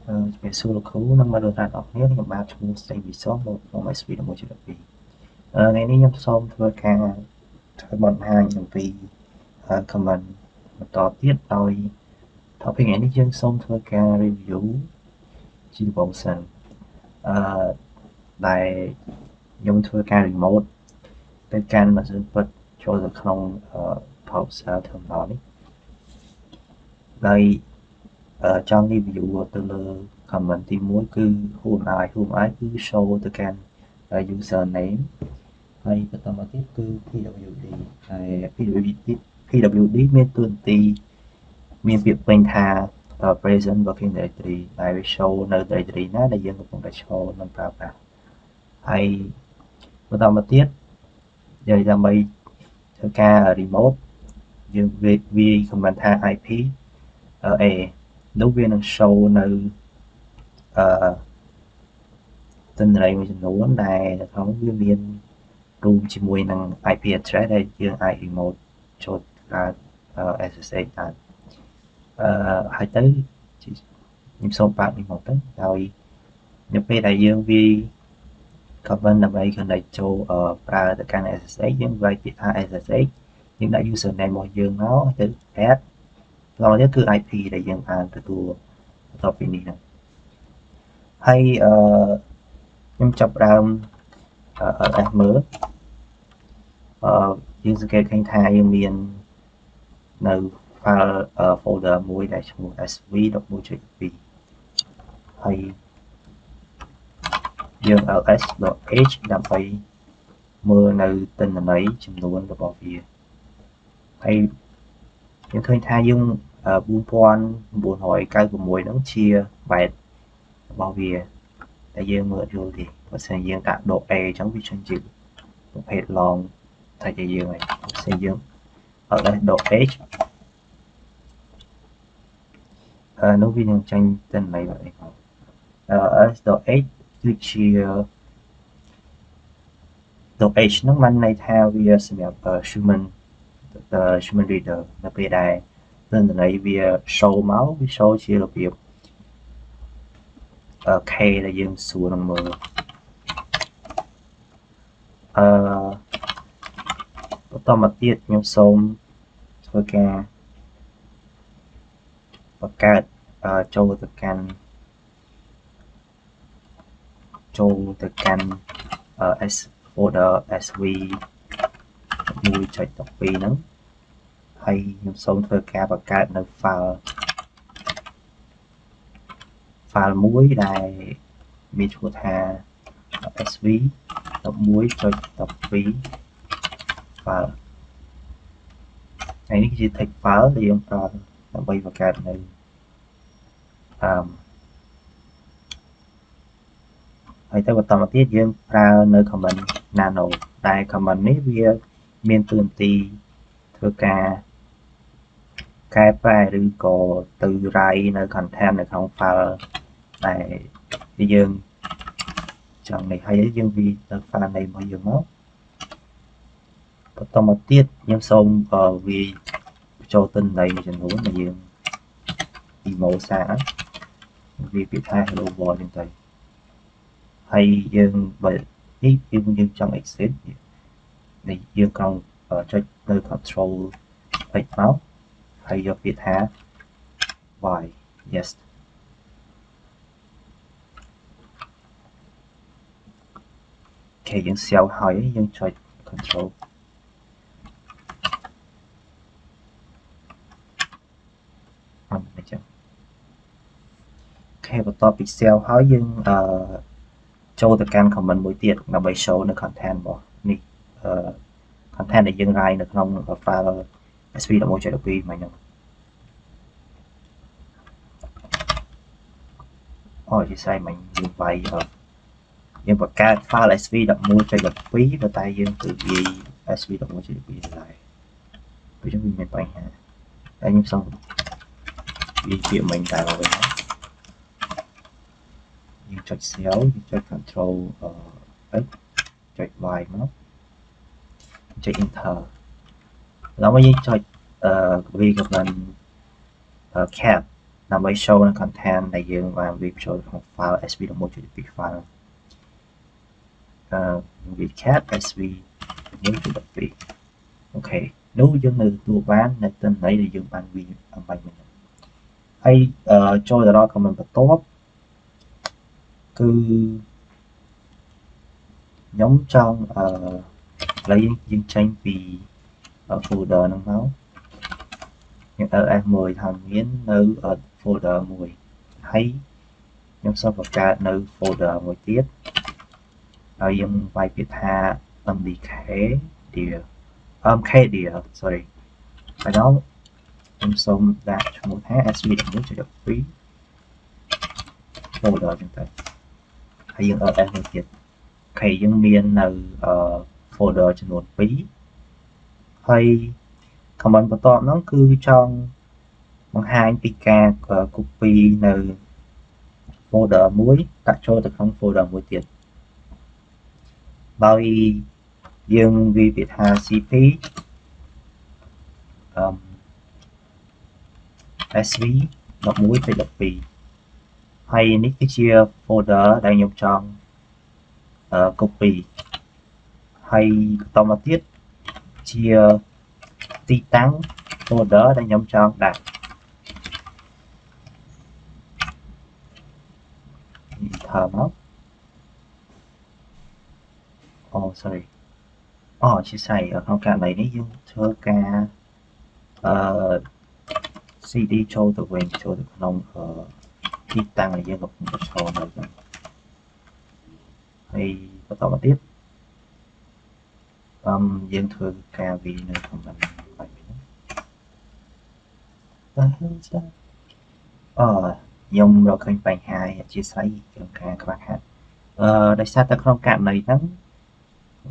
về xuលោកគ្រូនឹងមកដល់ដល់អ្នកខ្ញុំបាទឈ្មោះស្រីវិសុខមកក្នុង SV 11.12ថ្ងៃនេះខ្ញុំសូមធ្វើការធ្វើបង្ហាញអំពី comment បន្តទៀតដោយ topic ថ្ងៃនេះយើងសូមធ្វើការ review ជាដំបូងសិនដែលខ្ញុំធ្វើការ remote ទៅកាន់ម៉ាស៊ីនពិតចូលទៅក្នុង browser terminal នេះដោយចង់ review ទៅលើ comment ទី1គឺ whom I គឺ show ទៅកាន់ username ហើយបន្តមកទៀតគឺ pwd ហើយ pwd មានតួនាទីមានពាក្យពេញថា present working directory ដែលវា show នៅ directory ណាដែលយើងកំពុងតែឈរនឹងប្រើប្រាស់ហើយបន្តមកទៀតយើងដើម្បីធ្វើការ remote យើងវា comment ថា IP A នោះវានឹង show នៅទិន្នន័យមួយចំនួនដែលនៅក្នុងវាមានរួមជាមួយនឹង IP address ដែលយើងអាច remote ចូលកើត SSH បានហើយទៅខ្ញុំសូមបើក remote ទៅហើយនៅពេលដែលយើងវា comment ដើម្បី connect ចូលប្រើទៅកាន់ SSH យើងវាយពាក្យថា SSH យើងដាក់ username របស់យើងមកទៅ add ឡងនេះគឺ IP ដែលយើងបានទទួលបន្ទាប់ពីនេះហ្នឹងហើយខ្ញុំចាប់ផ្ដើម LS មើលយើងសង្កេតឃើញថាយើងមាននៅ file folder មួយដែលឈ្មោះ sv.1.2 ហើយយើង ls.h ដើម្បីមើលនៅទិន្នន័យចំនួនរបស់វាហើយយើងឃើញថាយើង 4996 ហ្នឹងជា byte របស់វាតែយើងមើលយល់ទេបើសិនយើងដាក់ .a អញ្ចឹងវាចេញជាប្រភេទ long តែជាយើងហើយបើសិនយើង ls.h នោះវានឹងចេញទិន្នន័យបែបនេះមក ls.h គឺជា .h ហ្នឹងបានន័យថាវាសម្រាប់ human reader នៅពេលដែលទិន្នន័យវា show មកវា show ជារបៀបK ដែលយើងសួរនឹងមើលបន្តមកទៀតខ្ញុំសូមធ្វើការបង្កើតចូលទៅកាន់folder sv 1.12 ហ្នឹងហើយខ្ញុំសូមធ្វើការបង្កើតនៅ file មួយដែលមានឈ្មោះថា sv 11.12 file ហើយនេះគឺជា text file ដែលយើងប្រើដើម្បីបង្កើតនៅហើយទៅបន្តមកទៀតយើងប្រើនៅ comment nano ដែល comment នេះវាមានតួនាទីធ្វើការកែប្រែឬក៏ទៅ write នៅ content នៅក្នុង file ដែលយើងចង់នេះហើយយើងវាទៅ file នៃរបស់យើងមកបន្តមកទៀតខ្ញុំសូមវាចូលទិន្នន័យមួយចំនួនដែលយើង demo សារវាពាក្យថា hello world ហ្នឹងទៅហើយយើងបើនេះយើងចង់ exit នេះយើងក្រោមចុចនៅ control x មកហើយយកពាក្យថា y yes គេយើង save ហើយយើងចុច control អញ្ចឹងគេបន្ទាប់ពី save ហើយយើងចូលទៅកាន់ comment មួយទៀតដើម្បី show នៅ content របស់នេះ content ដែលយើង write នៅក្នុង file sv.1.12 មកហ្នឹងជាស្អីមិញយើងវាយយើងបង្កើត file sv.1.12 ប៉ុន្តែយើងទៅវាយ sv.1.12 ដែរព្រោះយើងមានបញ្ហាតែខ្ញុំសូមវាជាមិញតែមកវិញយើងចុច save យើងចុច control x ចុច y មកចុច enter แล้วមកយើងចុចវា command cap ដើម្បី show នៅ content ដែលយើងបានវាចូលក្នុង file sv11.2 file recap sv11.2 អូខេនោះយើងនៅទទួលបាននៅទិន្នន័យដែលយើងបានវាអំបញ្ញមិញហើយចូលទៅដល់ comment បន្ទាប់គឺខ្ញុំចង់ឥឡូវយើងចេញពី folder ហ្នឹងមកយើង ls មួយថាមាននៅ folder មួយហើយខ្ញុំសូមបង្កើតនៅ folder មួយទៀតហើយយើងវាយពាក្យថា mdk dear mkdear sorry ហើយដល់ខ្ញុំសូមដាក់ឈ្មោះថា sv11.2 folder ចឹងទៅហើយយើង ls មួយទៀតអូខេយើងមាននៅ folder ចំនួន2ហើយ comment បន្ទាប់ហ្នឹងគឺចង់បង្ហាញពីការ copy នៅ folder មួយដាក់ចូលទៅក្នុង folder មួយទៀតដោយយើងវាពាក្យថា cp sv11.12 ហើយនេះគឺជា folder ដែលខ្ញុំចង់copy ហើយបន្តមកទៀតជាទីតាំង folder ដែលខ្ញុំចង់ដាក់ធ្វើមកsorry ជាស្អីក្នុងករណីនេះយើងធ្វើការ cd ចូលទៅវិញចូលទៅក្នុងទីតាំងដែលយើងកំពុងតែចូលនៅហ្នឹងហើយបន្តមកទៀតយើងធ្វើការវានៅក្នុងហ្នឹងហើយវិញខ្ញុំរកឃើញបញ្ហាអធិស្ឋានក្នុងការខ្វះខាតដោយសារតែក្នុងករណីហ្នឹង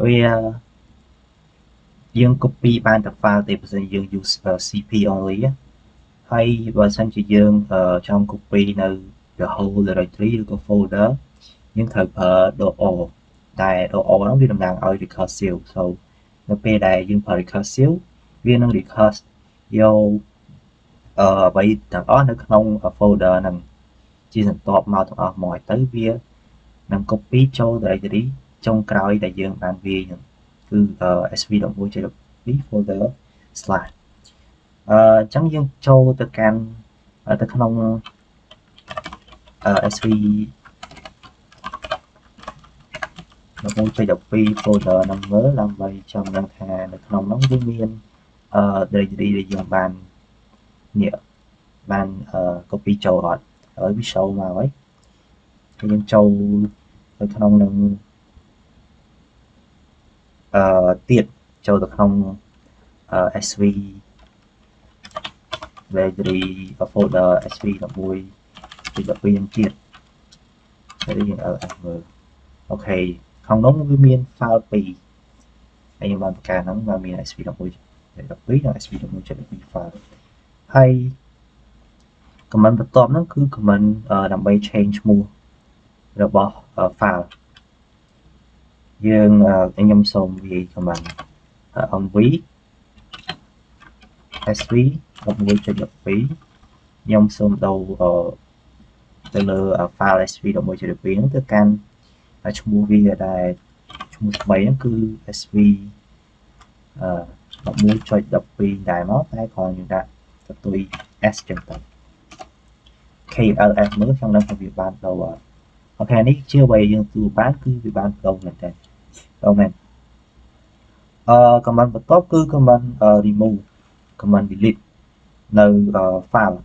វាយើង copy បានតែ file ទេបើសិនយើង use cp only ហើយបើសិនជាយើងចង់ copy នៅ the whole directory ឬក៏ folder យើងត្រូវប្រើ .o តែ .o ហ្នឹងវាតំណាងឲ្យ recursive so នៅពេលដែលយើងប្រើ recursive វានឹង recurse យកអ្វីទាំងអស់នៅក្នុង folder ហ្នឹងជាសន្ទាប់មកទាំងអស់មកទៅវានឹង copy ចូល directory ចុងក្រោយដែលយើងបានវាយហ្នឹងគឺ sv11.2 folder slash អញ្ចឹងយើងចូលទៅកាន់ទៅក្នុង sv11.12 folder ហ្នឹងមើលដើម្បីចង់ដឹងថានៅក្នុងហ្នឹងវាមាន directory ដែលយើងបានcopy ចូលអត់ហើយវា show មកហើយយើងចូលទៅក្នុងនឹងទៀតចូលទៅក្នុង sv directory folder sv11.12 នឹងទៀតហើយយើង ls មើលអូខេក្នុងនោះវាមាន file 2ហើយខ្ញុំបានបង្កើតហ្នឹងវាមាន sv11.12 និង sv11.12 file ហើយ command បន្ទាប់ហ្នឹងគឺ command ដើម្បី change ឈ្មោះរបស់ file យើងខ្ញុំសូមវាយ command mv sv11.12 ខ្ញុំសូមដូរទៅលើ file sv11.12 ហ្នឹងទៅកាន់ឈ្មោះវាដែលឈ្មោះថ្មីហ្នឹងគឺ sv 11.12 ដែរមកតែគ្រាន់យើងដាក់បន្ទុយ s ចឹងទៅ KLS មើលខ្ញុំនឹងថាវាបានដូរអូខេនេះជាអ្វីយើងទទួលបានគឺវាបានដូរមែនតើដូរមែនcommand បន្ទាប់គឺ command remove command delete នៅ file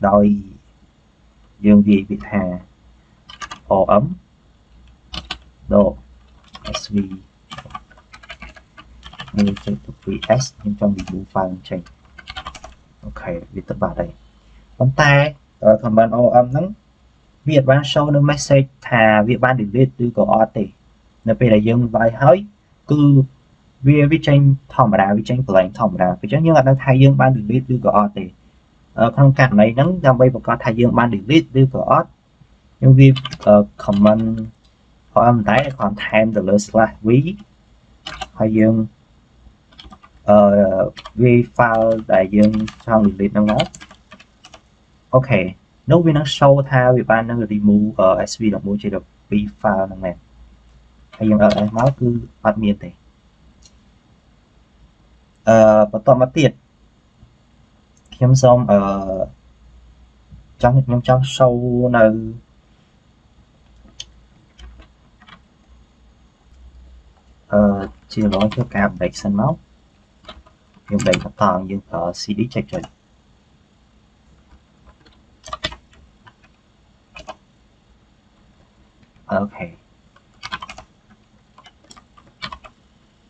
ដោយយើងវាយពាក្យថា om sv 1.12s ខ្ញុំចង់ remove file ចេញអូខេវាទៅបាត់ហើយប៉ុន្តែ command om ហ្នឹងវាអត់បាន show នៅ message ថាវាបាន delete ឬក៏អត់ទេនៅពេលដែលយើងវាយហើយគឺវាចេញធម្មតាវាចេញ blank ធម្មតាអញ្ចឹងយើងអត់ដឹងថាយើងបាន delete ឬក៏អត់ទេក្នុងករណីហ្នឹងដើម្បីប្រកាសថាយើងបាន delete ឬក៏អត់យើងវា comment om តែគ្រាន់ថែមទៅលើ /v ហើយយើង វា file ដែលយើងចង់ delete ហ្នឹងមកអូខេនោះវានឹង show ថាវាបាននឹង remove SV11.2 file ហ្នឹងមែនហើយយើង ls មកគឺអត់មានទេបន្តមកទៀតខ្ញុំសូមខ្ញុំចង់ show នៅជាឡងធ្វើការ break សិនមកយើង break បន្តយើងប្រើ cd ចុចអូខេ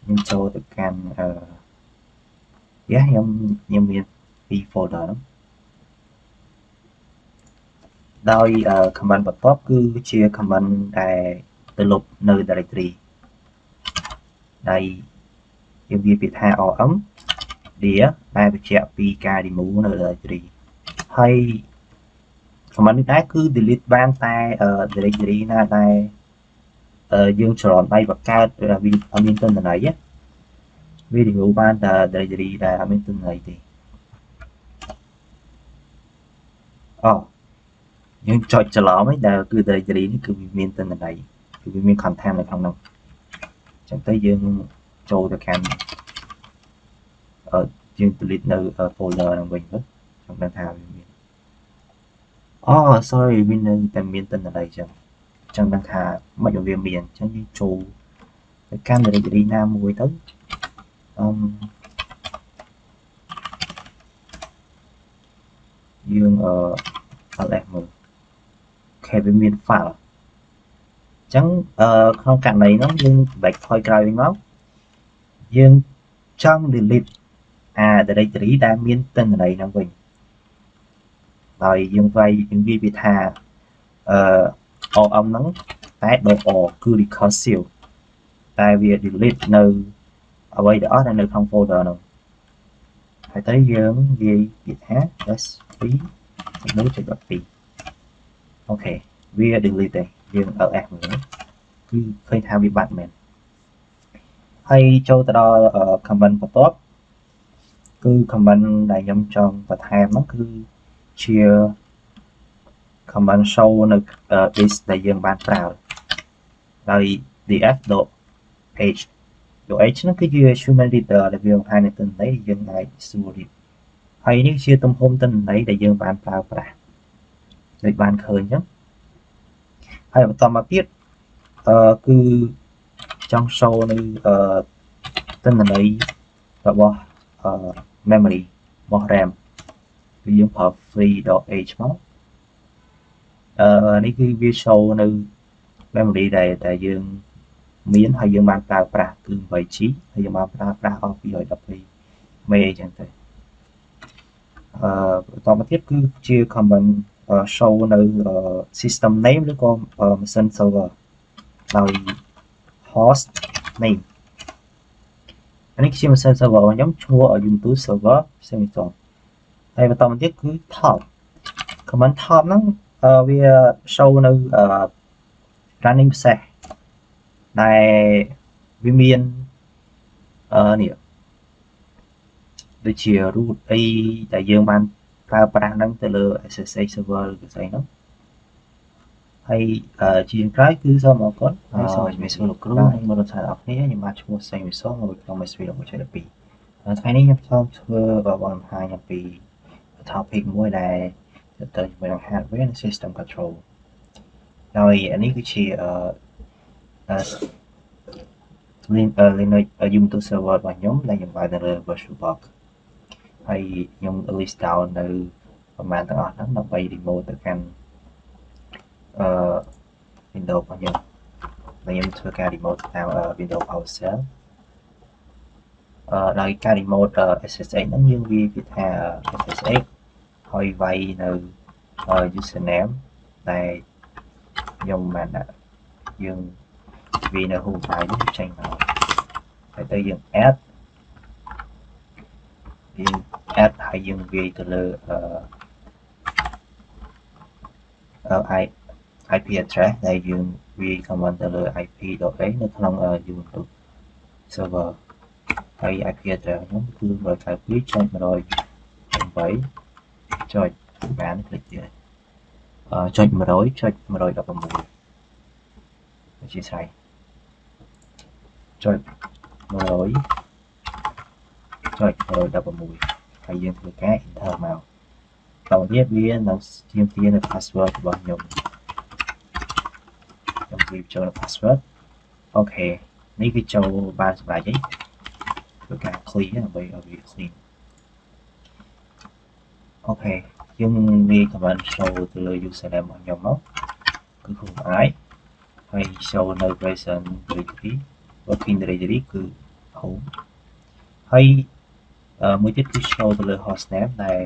ខ្ញុំចូលទៅកាន់ខ្ញុំមានពីរ folder ហ្នឹងដោយ command បន្ទាប់គឺជា command ដែលទៅលុបនៅ directory ដែលយើងវាពាក្យថា rm dia ដែលបញ្ជាក់ពីការ remove នៅ directory ហើយ command នេះដែរគឺ delete បានតែ directory ណាដែលយើងច្រឡំដៃបង្កើតវាអត់មានទិន្នន័យវា remove បានតែ directory ដែលអត់មានទិន្នន័យទេយើងចុចច្រឡំហ្នឹងដែលគឺ directory នេះគឺវាមានទិន្នន័យគឺវាមាន content នៅក្នុងនោះអញ្ចឹងទៅយើងចូលទៅកាន់យើង delete នៅ folder ហ្នឹងវិញទៅខ្ញុំដឹងថាវាមានsorry វានៅតែមានទិន្នន័យអញ្ចឹងដឹងថាមិនវាមានអញ្ចឹងយើងចូលទៅកាន់ directory ណាមួយទៅយើងls មើលខេវាមាន file អញ្ចឹងក្នុងករណីហ្នឹងយើង back ថយក្រោយវិញមកយើងចង់ delete directory ដែលមានទិន្នន័យហ្នឹងវិញដោយយើងវាយវាថាrm ហ្នឹងតែដក គឺ recursive តែវា delete នៅអ្វីដែលអស់នៅក្នុង folder ហ្នឹងហើយទៅយើងវាយពាក្យថា sp1.2 អូខេវា delete ទេយើង ls មើលគឺឃើញថាវាបាត់មែនហើយចូលទៅដល់ command បន្ទាប់គឺ command ដែលខ្ញុំចង់បន្ថែមហ្នឹងគឺជា command show នៅ disk ដែលយើងបានប្រើដោយ df.h h ហ្នឹងគឺជា human reader ដែលវាបង្ហាញនៅទិន្នន័យយើងអាចសួរ read ហើយនេះជាទំហំទិន្នន័យដែលយើងបានប្រើប្រាស់ដូចបានឃើញអញ្ចឹងហើយបន្តមកទៀតគឺចង់ show នៅទិន្នន័យរបស់ memory របស់ RAM គឺយើងប្រើ free.h មកនេះគឺវា show នៅ memory ដែលយើងមានហើយយើងបានប្រើប្រាស់គឺ 8G ហើយយើងបានប្រើប្រាស់អស់212 មេអញ្ចឹងទៅបន្តមកទៀតគឺជា command show នៅ system name ឬក៏ machine server ដោយ host name នេះជា machine server របស់ខ្ញុំឈ្មោះ Ubuntu server semicolon ហើយបន្តមកទៀតគឺ top command top ហ្នឹងវា show នៅ running process ដែលវាមាននេះដូចជា root អីដែលយើងបានប្រើប្រាស់ហ្នឹងទៅលើ SSH server ឬស្អីហ្នឹងហើយជាក្រោយគឺសូមអរគុណហើយសូមជំរាបសួរលោកគ្រូនិងមន្តស្នេហ៍អ្នកគ្នាខ្ញុំបានឈ្មោះសេងវិសុខមកក្នុង SV11.2 ថ្ងៃនេះខ្ញុំសូមធ្វើបង្ហាញអំពី topic មួយដែលទៅជាមួយនឹង hardware និង system control ដោយនេះគឺជាLinux Ubuntu server របស់ខ្ញុំដែលខ្ញុំបាននៅលើ VirtualBox ហើយខ្ញុំ list down នៅប្រមាណទាំងអស់ហ្នឹងដើម្បី remote ទៅកាន់Windows របស់ខ្ញុំហើយខ្ញុំធ្វើការ remote តាម Windows PowerShell ដោយការ remote SSH ហ្នឹងយើងវាគេថា SSH ហើយវាយនៅ username ដែលខ្ញុំបានដាក់យើងវានៅ home file នេះចេញមកហើយទៅយើង add ហើយយើងវាយទៅលើIP address ដែលយើងវាយ command ទៅលើ IP.a នៅក្នុង Ubuntu server ហើយ IP address ខ្ញុំគឺ 192.108.បាន click ទៀត.100.116 អធិស្ឋាន.100.116 ហើយយើងធ្វើការ enter មកតទៅទៀតវានៅទាមនៅ password របស់ខ្ញុំវាចូល password អូខេនេះវាចូលបានសម្រាប់អីធ្វើការ clean ដើម្បីឲ្យវា clean អូខេយើងវា command show ទៅលើ username របស់ខ្ញុំមកគឺ home ហើយ show នៅ version directory working directory គឺ home ហើយមួយទៀតគឺ show ទៅលើ hostname ដែល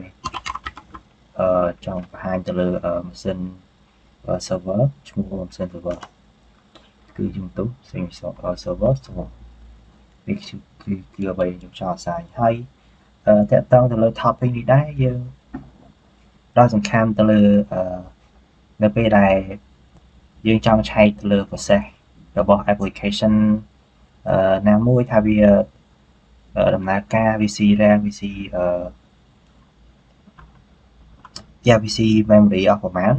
ចង់បង្ហាញទៅលើម៉ាស៊ីន server ឈ្មោះម៉ាស៊ីន server គឺយើងទៅ server នេះគឺអ្វីខ្ញុំចង់អាសាញហើយតកតងទៅលើ topic នេះដែរយើងដល់សំខាន់ទៅលើនៅពេលដែលយើងចង់ឆែកទៅលើ process របស់ application ណាមួយថាវាដំណើរការ VC RAM VC VC memory អស់ប្រមាណ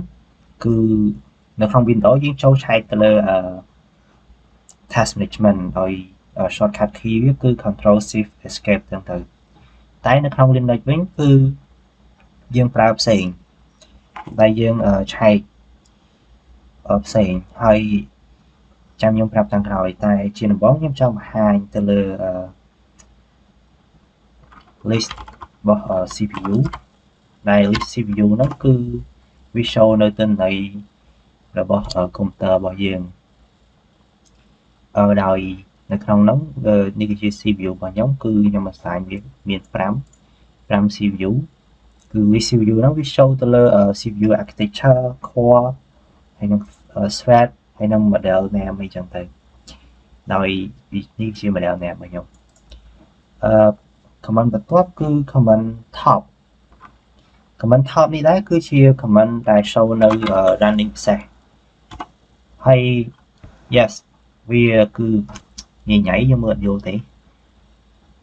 គឺនៅក្នុង Windows យើងចូលឆែកទៅលើ task management ដោយ shortcut key វាគឺ control shift escape ទាំងទៅតែនៅក្នុង Linux វិញគឺយើងប្រើផ្សេងដែលយើងឆែកផ្សេងហើយចាំខ្ញុំប្រាប់ខាងក្រោយតែជាដំបូងខ្ញុំចង់បង្ហាញទៅលើ list របស់ CPU ដែល list CPU នោះគឺវា show នៅទិន្នន័យរបស់កុំព្យូទ័ររបស់យើងដោយនៅក្នុងនោះនេះគឺជា CPU របស់ខ្ញុំគឺខ្ញុំ assign វាមាន5 CPU គឺ CPU នោះវា show ទៅលើ CPU architecture core ហើយនឹង thread ហើយនឹង model name អីចឹងទៅដោយនេះជា model name របស់ខ្ញុំcommand បន្ទាប់គឺ command top នេះដែរគឺជា command ដែល show នៅ running process ហើយ yes វាគឺញញៃខ្ញុំមើលអត់យល់ទេ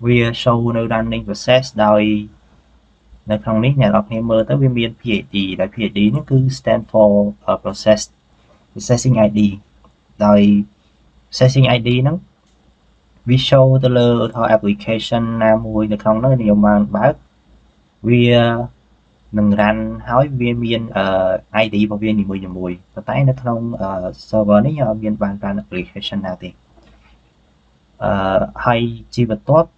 វា show នៅ running process ដោយនៅក្នុងនេះអ្នកនរគ្នាមើលទៅវាមាន PID ដែល PID នេះគឺ stand for processing ID ដោយ processing ID ហ្នឹងវា show ទៅលើ application ណាមួយនៅក្នុងនោះខ្ញុំបានបើកវានឹង run ហើយវាមាន ID របស់វានីមួយៗប៉ុន្តែនៅក្នុង server នេះខ្ញុំអត់មានបាន run application ណាទេហើយជាបន្ទាប់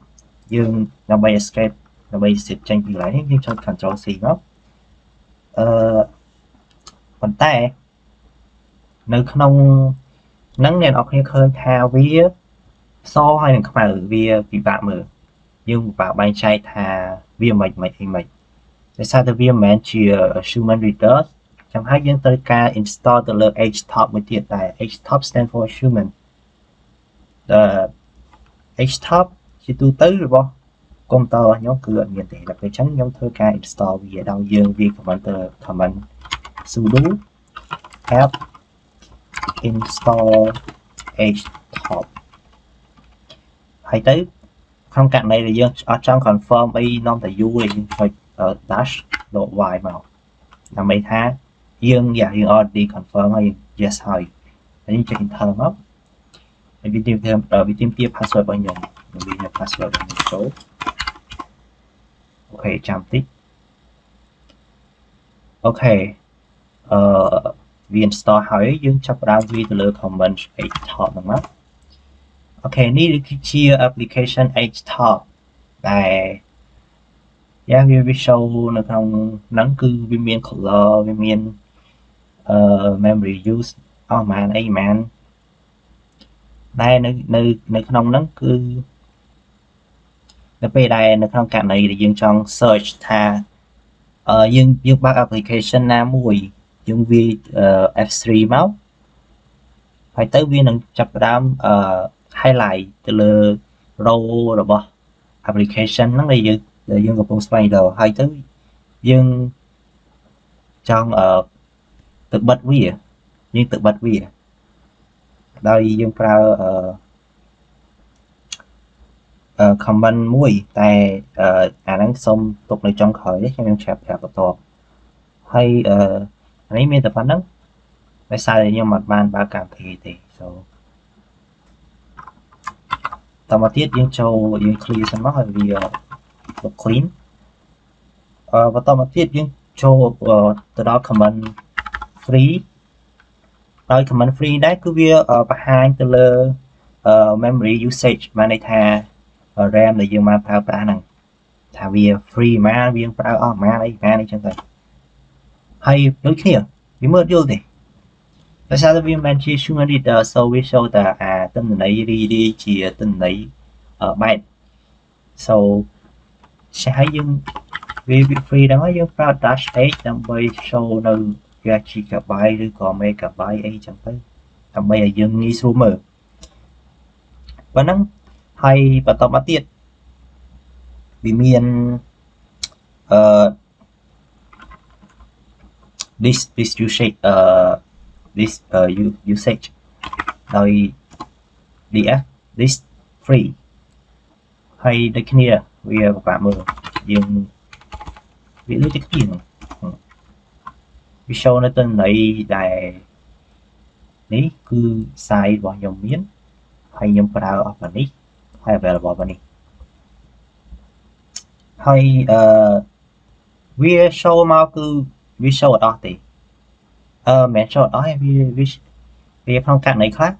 យើងដើម្បី escape ដើម្បី exit ចេញពីកន្លែងនេះយើងចុច Ctrl C មកប៉ុន្តែនៅក្នុងហ្នឹងអ្នកនរគ្នាឃើញថាវាសហើយនឹងខ្មៅវាពិបាកមើលយើងពិបាកបែងចែកថាវាមិនអីមិនដោយសារតែវាមិនមែនជា human reader ចឹងហើយយើងត្រូវការ install ទៅលើ htop មួយទៀតដែល htop stand for human htop ជាទូទៅរបស់កុំព្យូទ័ររបស់ខ្ញុំគឺអត់មានទេដល់ពេលចឹងខ្ញុំធ្វើការ install វាដោយយើងវា command sudo apt install htop ហើយទៅក្នុងករណីដែលយើងអត់ចង់ confirm អីនាំតែយូរទេយើងចុច dash .y មកដើម្បីថាយើង already confirm ហើយ yes ហើយយើងចុច enter មកហើយវាទាមទារ password របស់ខ្ញុំវា password របស់ខ្ញុំចូលអូខេចាំតិចអូខេវា install ហើយយើងចាប់ផ្ដើមវាទៅលើ command htop ហ្នឹងមកអូខេនេះគឺជា application htop ដែលវា show នៅក្នុងហ្នឹងគឺវាមាន color វាមាន memory use អស់ប៉ុន្មានអីប៉ុន្មានដែលនៅក្នុងហ្នឹងគឺនៅពេលដែលនៅក្នុងករណីដែលយើងចង់ search ថាយើងបើក application ណាមួយយើងវា F3 មកហើយទៅវានឹងចាប់ផ្ដើមhighlight ទៅលើ row របស់ application ហ្នឹងដែលយើងកំពុងស្វែងរកហើយទៅយើងចង់ទៅបិទវាដោយយើងប្រើ comment មួយតែអាហ្នឹងសូមទុកនៅចុងក្រោយទេខ្ញុំនឹងប្រាប់បន្តហើយអានេះមានតែប៉ុណ្្នឹងដោយសារតែខ្ញុំអត់បានបើកកម្មវិធីទេ so តមកទៀតយើងចូលយើង clear សិនមកហើយវា clean បន្តមកទៀតយើងចូលទៅដល់ comment free ដោយ comment free ដែរគឺវាបង្ហាញទៅលើ memory usage បានន័យថា RAM ដែលយើងបានប្រើប្រាស់ហ្នឹងថាវា free មកវាប្រើអស់មកអីចឹងទៅហើយដូចគ្នាវាមើលយល់ទេដោយសារតែវាមិនមែនជា human reader so វា show តែអាទិន្នន័យរីជាទិន្នន័យបែប so ហើយយើងវា free ហ្នឹងហើយយើងប្រើ dash h ដើម្បី show នៅ gigabyte ឬក៏ megabyte អីចឹងទៅដើម្បីឲ្យយើងងាយស្រួលមើលប៉ុណ្ណឹងហើយបន្តមកទៀតវាមានthis usage this usage ដោយ df this free ហើយដូចគ្នាវាពិបាកមើលយើងវាដូចតែគ្នាវា show នៅទិន្នន័យដែលនេះគឺ size របស់ខ្ញុំមានហើយខ្ញុំប្រើអស់ប៉ុណ្នេះហើយ available ប៉ុណ្នេះហើយវា show មកគឺវា show អត់អស់ទេមិន show អត់អស់ទេវាក្នុងករណីខ្លះ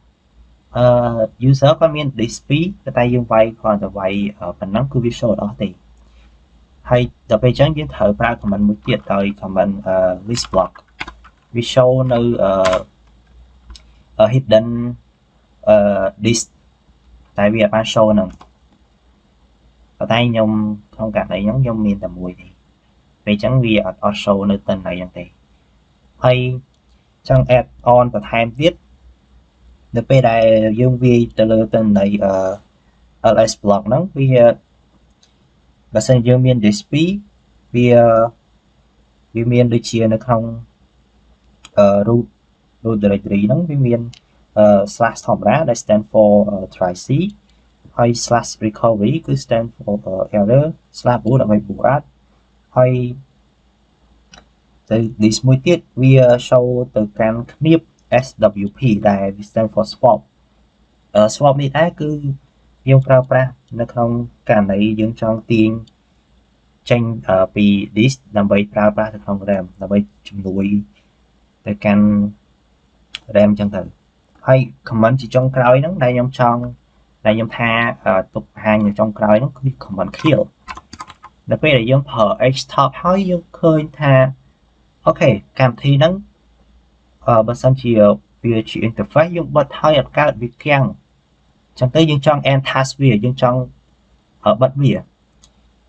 user គាត់មាន disk 2តែយើងវាយគ្រាន់តែវាយប៉ុណ្ណឹងគឺវា show អត់អស់ទេហើយដល់ពេលអញ្ចឹងយើងត្រូវប្រើ command មួយទៀតដោយ command list block វា show នៅ hidden disk តែវាអត់បាន show ហ្នឹងតែខ្ញុំក្នុងករណីហ្នឹងខ្ញុំមានតែមួយទេពេលអញ្ចឹងវាអត់ show នៅទិន្នន័យហ្នឹងទេហើយចង់ add on បន្ថែមទៀតនៅពេលដែលយើងវាយទៅលើទិន្នន័យls block ហ្នឹងវាបើសិនយើងមាន disk 2វាមានដូចជានៅក្នុងroot directory ហ្នឹងវាមានslash ធម្មតាដែល stand for try c ហើយ slash recovery គឺ stand for error slash boot ដើម្បី boot ហើយទៅ disk មួយទៀតវា show ទៅកាន់គៀប swp ដែល stand for swap swap នេះដែរគឺយើងប្រើប្រាស់នៅក្នុងករណីយើងចង់ទាញចេញពី disk ដើម្បីប្រើប្រាស់ទៅក្នុង RAM ដើម្បីជំនួយទៅកាន់ RAM ចឹងទៅហើយ comment ជាចុងក្រោយហ្នឹងដែលខ្ញុំចង់ដែលខ្ញុំថាទុកបង្ហាញនៅចុងក្រោយហ្នឹងគឺ comment kill ដល់ពេលដែលយើងប្រើ htop ហើយយើងឃើញថាអូខេកម្មវិធីហ្នឹងបើសិនជាវាជា interface យើងបិទហើយអត់កើតវាគាំងចឹងទៅយើងចង់ end task វាយើងចង់បិទវា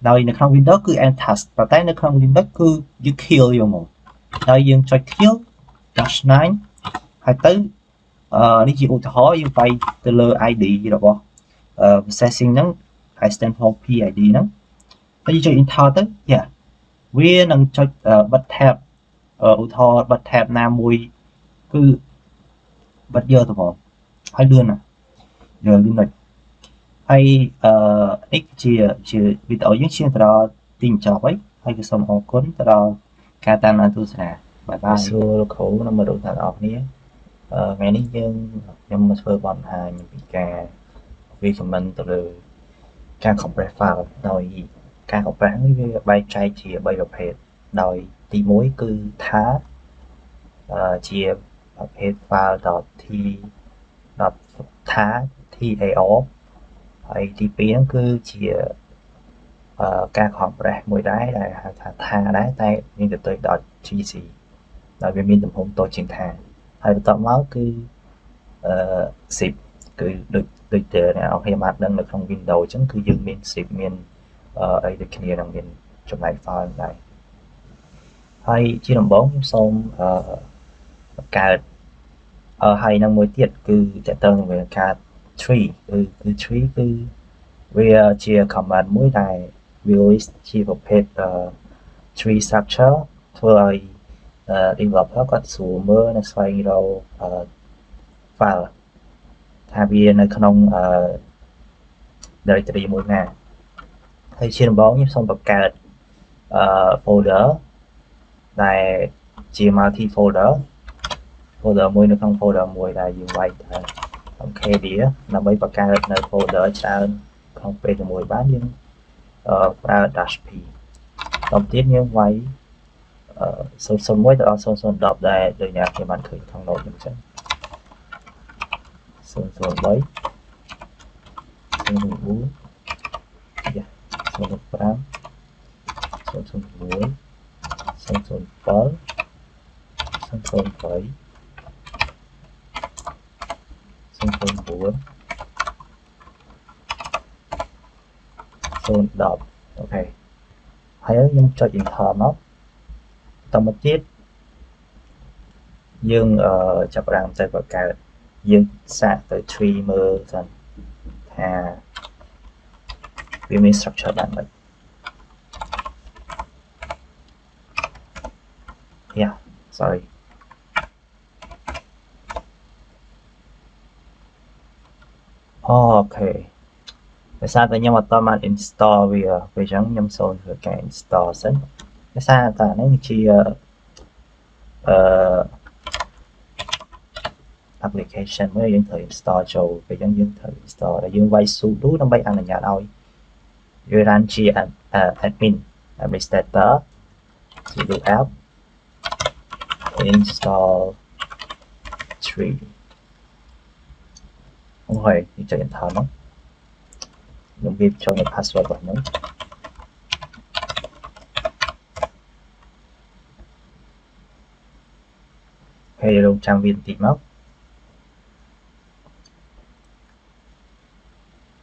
ដោយនៅក្នុង Windows គឺ end task ប៉ុន្តែនៅក្នុង Linux គឺយើង kill យកមកហើយយើងចុច kill /9 ហើយទៅនេះជាឧទាហរណ៍យើងវាយទៅលើ ID របស់ processing ហ្នឹងហើយ stand for PID ហ្នឹងហើយយើងចុច enter ទៅវានឹងចុចបិទ tab ឧទាហរណ៍បិទ tab ណាមួយគឺបិទយកទៅផងហើយលឿនណាស់លឿនណាស់ហើយនេះជាវីដេអូយើងឈានទៅដល់ទីបញ្ចប់ហើយក៏សូមអរគុណទៅដល់ការតាមដានទស្សនាបាយបាយសួរលោកគ្រូនិងមនុស្សទាំងអស់គ្នាថ្ងៃនេះខ្ញុំមកធ្វើបង្ហាញពីការវា comment ទៅលើការ compress file ដោយការ compress នេះវាបែងចែកជា3ប្រភេទដោយទី1គឺថាជាប្រភេទ file .tar ហើយទី2ហ្នឹងគឺជាការ compress មួយដែរដែលហៅថាថាដែរតែមានទៅ.gc ដោយវាមានទំហំតូចជាងថាហើយបន្ទាប់មកគឺzip គឺដូចតែអ្នកនរគ្នាបានដឹងនៅក្នុង Windows អញ្ចឹងគឺយើងមាន zip មានអីដូចគ្នានឹងមានចំណែក file ដែរហើយជាដំបូងខ្ញុំសូមបង្កើតហើយនឹងមួយទៀតគឺតើតើនឹងវាការ tree គឺ tree គឺវាជា command មួយដែលវា list ជាប្រភេទ tree structure ធ្វើឲ្យ developer គាត់ស្រួលមើលនិងស្វែងរក file ថាវានៅក្នុង directory មួយណាហើយជាដំបូងខ្ញុំសូមបង្កើតfolder ដែលជា multi folder មួយនៅក្នុង folder មួយដែលយើងវាយថា KD ដើម្បីបង្កើតនៅ folder ច្រើនក្នុងពេលជាមួយបានយើងប្រើ -p ដល់ទៀតយើងវាយ001 ទៅដល់0010ដែលដូចអ្នកខ្ញុំបានឃើញក្នុង note អញ្ចឹង003 004 យ៉ា005 006 007 008 009 010 អូខេហើយខ្ញុំចុច enter មកតមកទៀតយើងចាប់ផ្ដើមទៅបង្កើតយើងសាកទៅ tree មើលសិនថាវាមាន structure បានមិនយ៉ា sorry អូខេដោយសារតែខ្ញុំអត់ទាន់បាន install វាពេលអញ្ចឹងខ្ញុំសូមធ្វើការ install សិនដោយសារតែនេះជា application មួយយើងត្រូវ install ចូលពេលអញ្ចឹងយើងត្រូវ install ដែលយើងវាយ sudo ដើម្បីអនុញ្ញាតឲ្យវា run ជា admin administrator sudo app install tree អូខេយើងចុច enter មកខ្ញុំវាចូលនៅ password របស់ខ្ញុំហើយរងចាំវាបន្តិចមក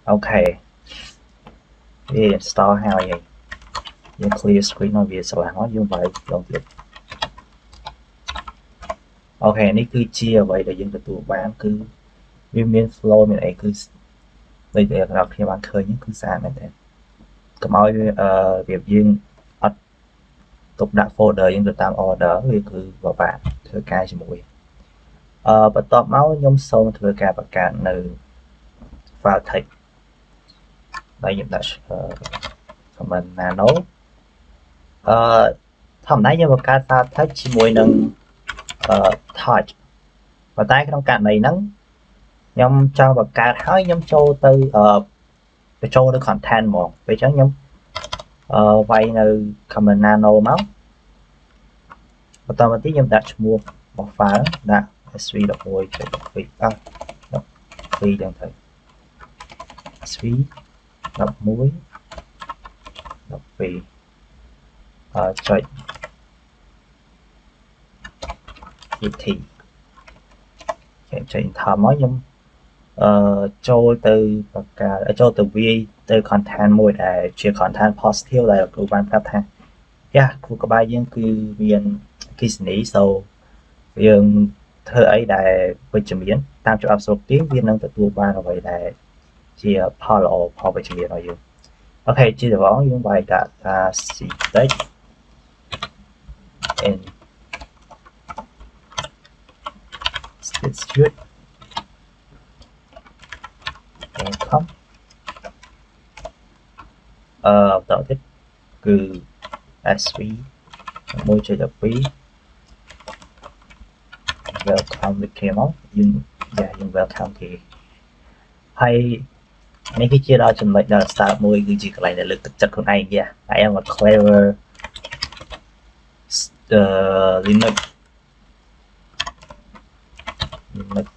អូខេវា install ហើយយើង clear screen មកវាឆ្លាស់មកយើងវាយដងទៀតអូខេនេះគឺជាអ្វីដែលយើងទទួលបានគឺវាមាន flow មានអីគឺដូចដែលអ្នកខ្ញុំបានឃើញគឺស្អាតមែនទេកុំឲ្យរបៀបយើងអត់ទុកដាក់ folder យើងទៅតាម order វាគឺពិបាកធ្វើការជាមួយបន្ទាប់មកខ្ញុំសូមធ្វើការបង្កើតនៅ file text ហើយខ្ញុំដាក់ command nano ធម្មតាយើងបង្កើត file text ជាមួយនឹងtouch ប៉ុន្តែក្នុងករណីហ្នឹងខ្ញុំចង់បង្កើតហើយខ្ញុំចូលទៅបញ្ចូលនៅ content ហ្មងពេលអញ្ចឹងខ្ញុំវាយនៅ command nano មកបន្តមកទៀតខ្ញុំដាក់ឈ្មោះរបស់ file ដាក់ sv11.12 12ចឹងទៅ sv11 12ចុច et ចុច enter មកខ្ញុំចូលទៅបង្កើតចូលទៅវាយទៅ content មួយដែលជា content positive ដែលគ្រូបានប្រាប់ថាយ៉ាគ្រូក្បែរយើងគឺមានអគ្គិសនី so យើងធ្វើអីដែលវិជ្ជមានតាមច្បាប់ស្រុកទីវានឹងទទួលបានអ្វីដែលជាផលល្អផលវិជ្ជមានរបស់យើងអូខេជាដំបូងយើងវាយដាក់ថា ctext and institute welcome បន្តទៀតគឺ sv 1.12 welcome ដូចគេមកយើង welcome គេហើយនេះគឺជាដល់ចំណុចដល់ start មួយគឺជាកន្លែងដែលលើកទឹកចិត្តខ្លួនឯងគេ I am a clever Linux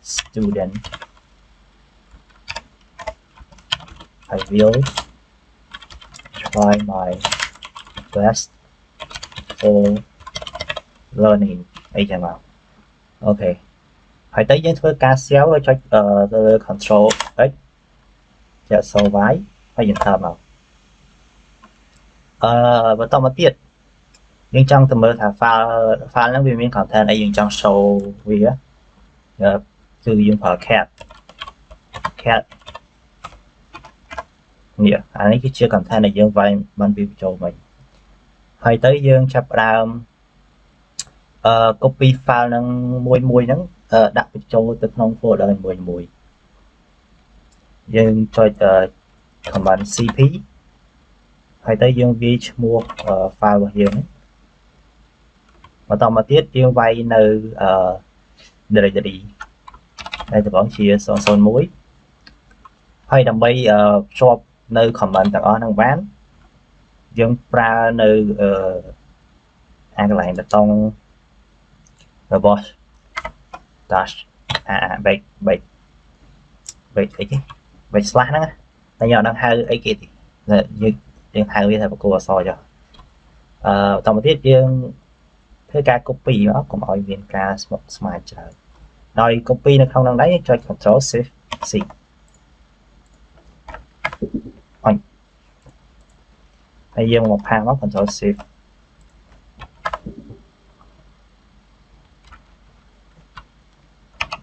student I will try my best for learning អីចឹងមកអូខេហើយទៅយើងធ្វើការ save ហើយចុចទៅលើ control x ចុច survive ហើយ enter មកបន្តមកទៀតយើងចង់ទៅមើលថា file ហ្នឹងវាមាន content អីយើងចង់ show វាគឺយើងប្រើ cat នេះអានេះគឺជា content ដែលយើងវាយបានវាបញ្ចូលមកហើយទៅយើងចាប់ផ្ដើមcopy file ហ្នឹងមួយហ្នឹងដាក់បញ្ចូលទៅក្នុង folder មួយយើងចុច command cp ហើយទៅយើងវាយឈ្មោះ file របស់យើងបន្តមកទៀតយើងវាយនៅ directory ដែលតំបងជា001ហើយដើម្បីភ្ជាប់នៅ command ទាំងអស់ហ្នឹងបានយើងប្រើនៅកន្លែងបេតុងរបស់ dash back slash ហ្នឹងតែយើងអត់ដឹងហៅអីគេទេយើងហៅវាថាបកគោអក្សរចុះបន្តមកទៀតយើងធ្វើការ copy មកកុំឲ្យមានការស្មុគស្មាញច្រើនដោយ copy នៅក្នុងហ្នឹងដែរយើងចុច Ctrl Shift C ហើយយើងមកផាសមក Ctrl Shift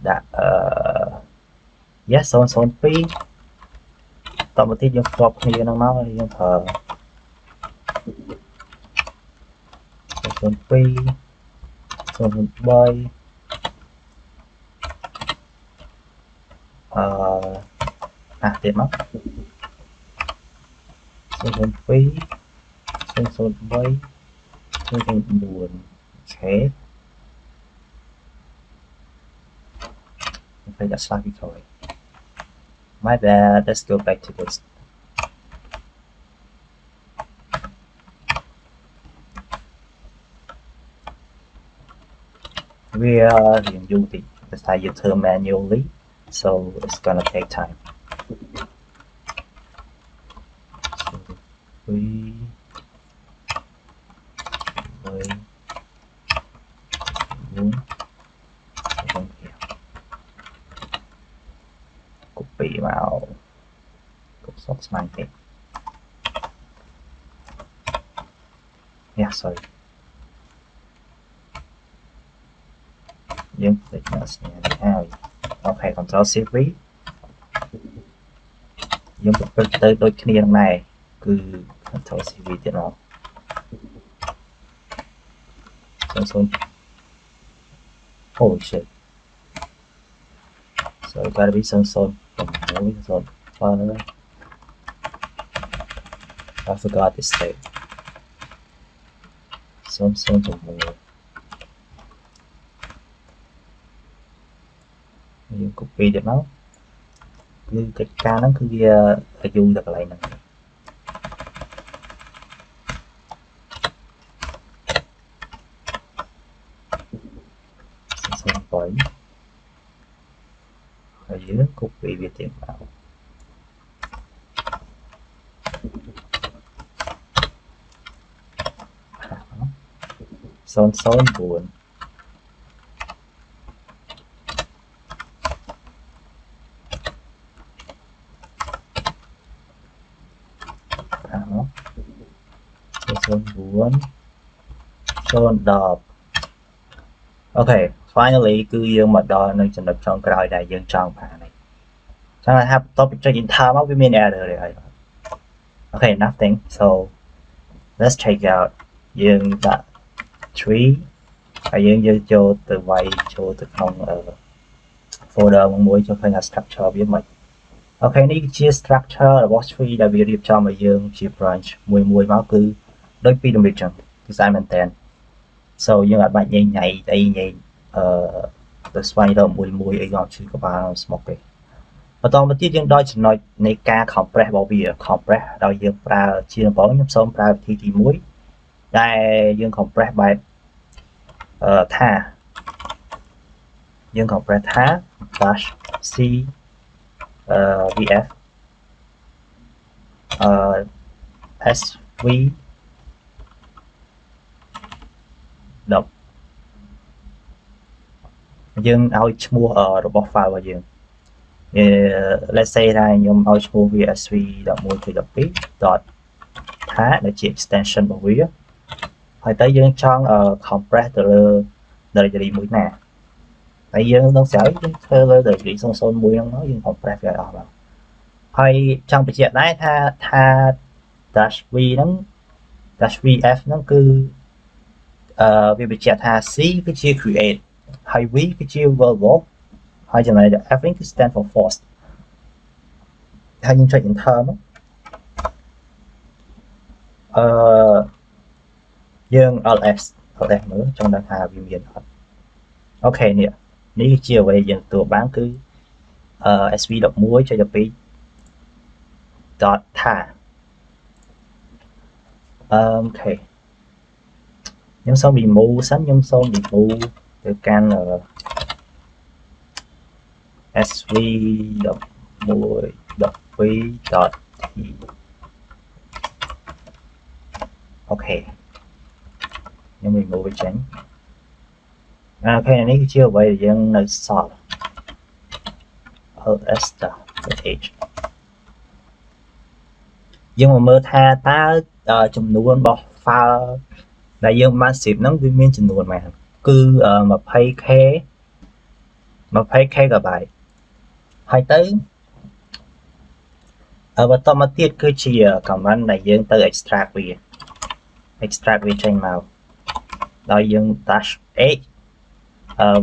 ដាក់yes 002តមកទៀតយើងភ្ជាប់គ្នាហ្នឹងមកហើយយើងប្រើ002 003ទៀតមក002 003 004 okay okay that's like it already my bad let's go back to this we are using this time you turn manually so it's gonna take time so copy vào cục sốt smile kìa yeah sorry dương để nó hai ok Ctrl Shift V dương tới đôi kia này cứ Ctrl Shift Vទៀតមកholy shit so it gotta be some sort of I forgot this state some sort of moreយើង copy ទៀតមកគឺកិច្ចការហ្នឹងគឺវាយូរតែកន្លែងហ្នឹងហើយយើង copy វាទៀតមក004 okay finally គឺយើងមកដល់នៅចំណុចចុងក្រោយដែលយើងចង់បានហើយចឹងថាបន្ទាប់ពីចុច enter មកវាមាន error ទេហើយ okay nothing so let's check out យើងដាក់ tree ហើយយើងយកចូលទៅវាយចូលទៅក្នុង folder មួយចូលឃើញថា structure វាមិនokay នេះគឺជា structure របស់ tree ដែលវារៀបចំឲ្យយើងជា branch មួយមកគឺដូចពីតម្រិចចឹងគឺស្អាតមែនតើ so យើងអាចបាច់ញ៉ៃអីញ៉ៃទៅស្វែងរកមួយអីក៏ជឿក្បាលស្មុកទេបន្តមកទៀតយើងដល់ចំណុចនៃការ compress របស់វា compress ដោយយើងប្រើជាដំបូងខ្ញុំសូមប្រើវិធីទី1ដែលយើង compress បែបថាយើង compress ថា -c vf sv đọc យើងឲ្យឈ្មោះរបស់ file របស់យើង let's say ថាខ្ញុំឲ្យឈ្មោះ vsv.1.12. ថាដែលជា extension របស់វាហើយទៅយើងចង់ compress ទៅលើ directory មួយណាហើយយើងនឹងស្រាវយើងធ្វើលើ directory 001ហ្នឹងមកយើង compress វាអស់បាទហើយចង់បញ្ជាក់ដែរថា -v ហ្នឹង -vf ហ្នឹងគឺវាបញ្ជាក់ថា C គឺជា create ហើយ V គឺជា verbal ហើយចំណែក F គឺ stand for force ហើយយើងចុច enter មក យើង ls មើលចង់ដឹងថាវាមានអត់អូខេនេះជាអ្វីយើងទទួលបានគឺsv11.12.tha អូខេខ្ញុំសូម remove សិនខ្ញុំសូម remove ទៅកាន់ sv11.12.t អូខេខ្ញុំ remove វាចេញអូខេនេះគឺជាអ្វីដែលយើងនៅសល់ ls.h យើងមកមើលថាតើចំនួនរបស់ file ដែលយើងបាន save ហ្នឹងវាមានចំនួនប៉ុន្មានគឺ 20k GB ហើយទៅបន្តមកទៀតគឺជា command ដែលយើងទៅ extract វាចេញមកដោយយើង -h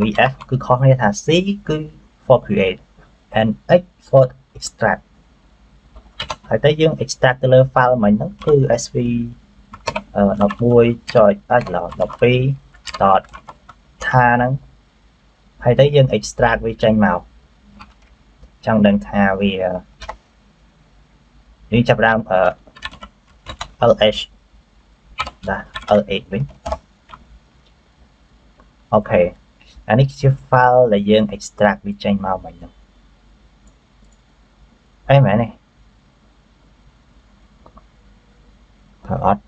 vf គឺខុសគ្នាថា c គឺ for create and x for extract ហើយទៅយើង extract ទៅលើ file មិញហ្នឹងគឺ sv 11.12.tha ហ្នឹងហើយទៅយើង extract វាចេញមកចង់ដឹងថាវាយើងចាប់ដើមls ដាក់ l8 វិញអូខេអានេះជា file ដែលយើង extract វាចេញមកមិញហ្នឹងអីមែនទេថាអត់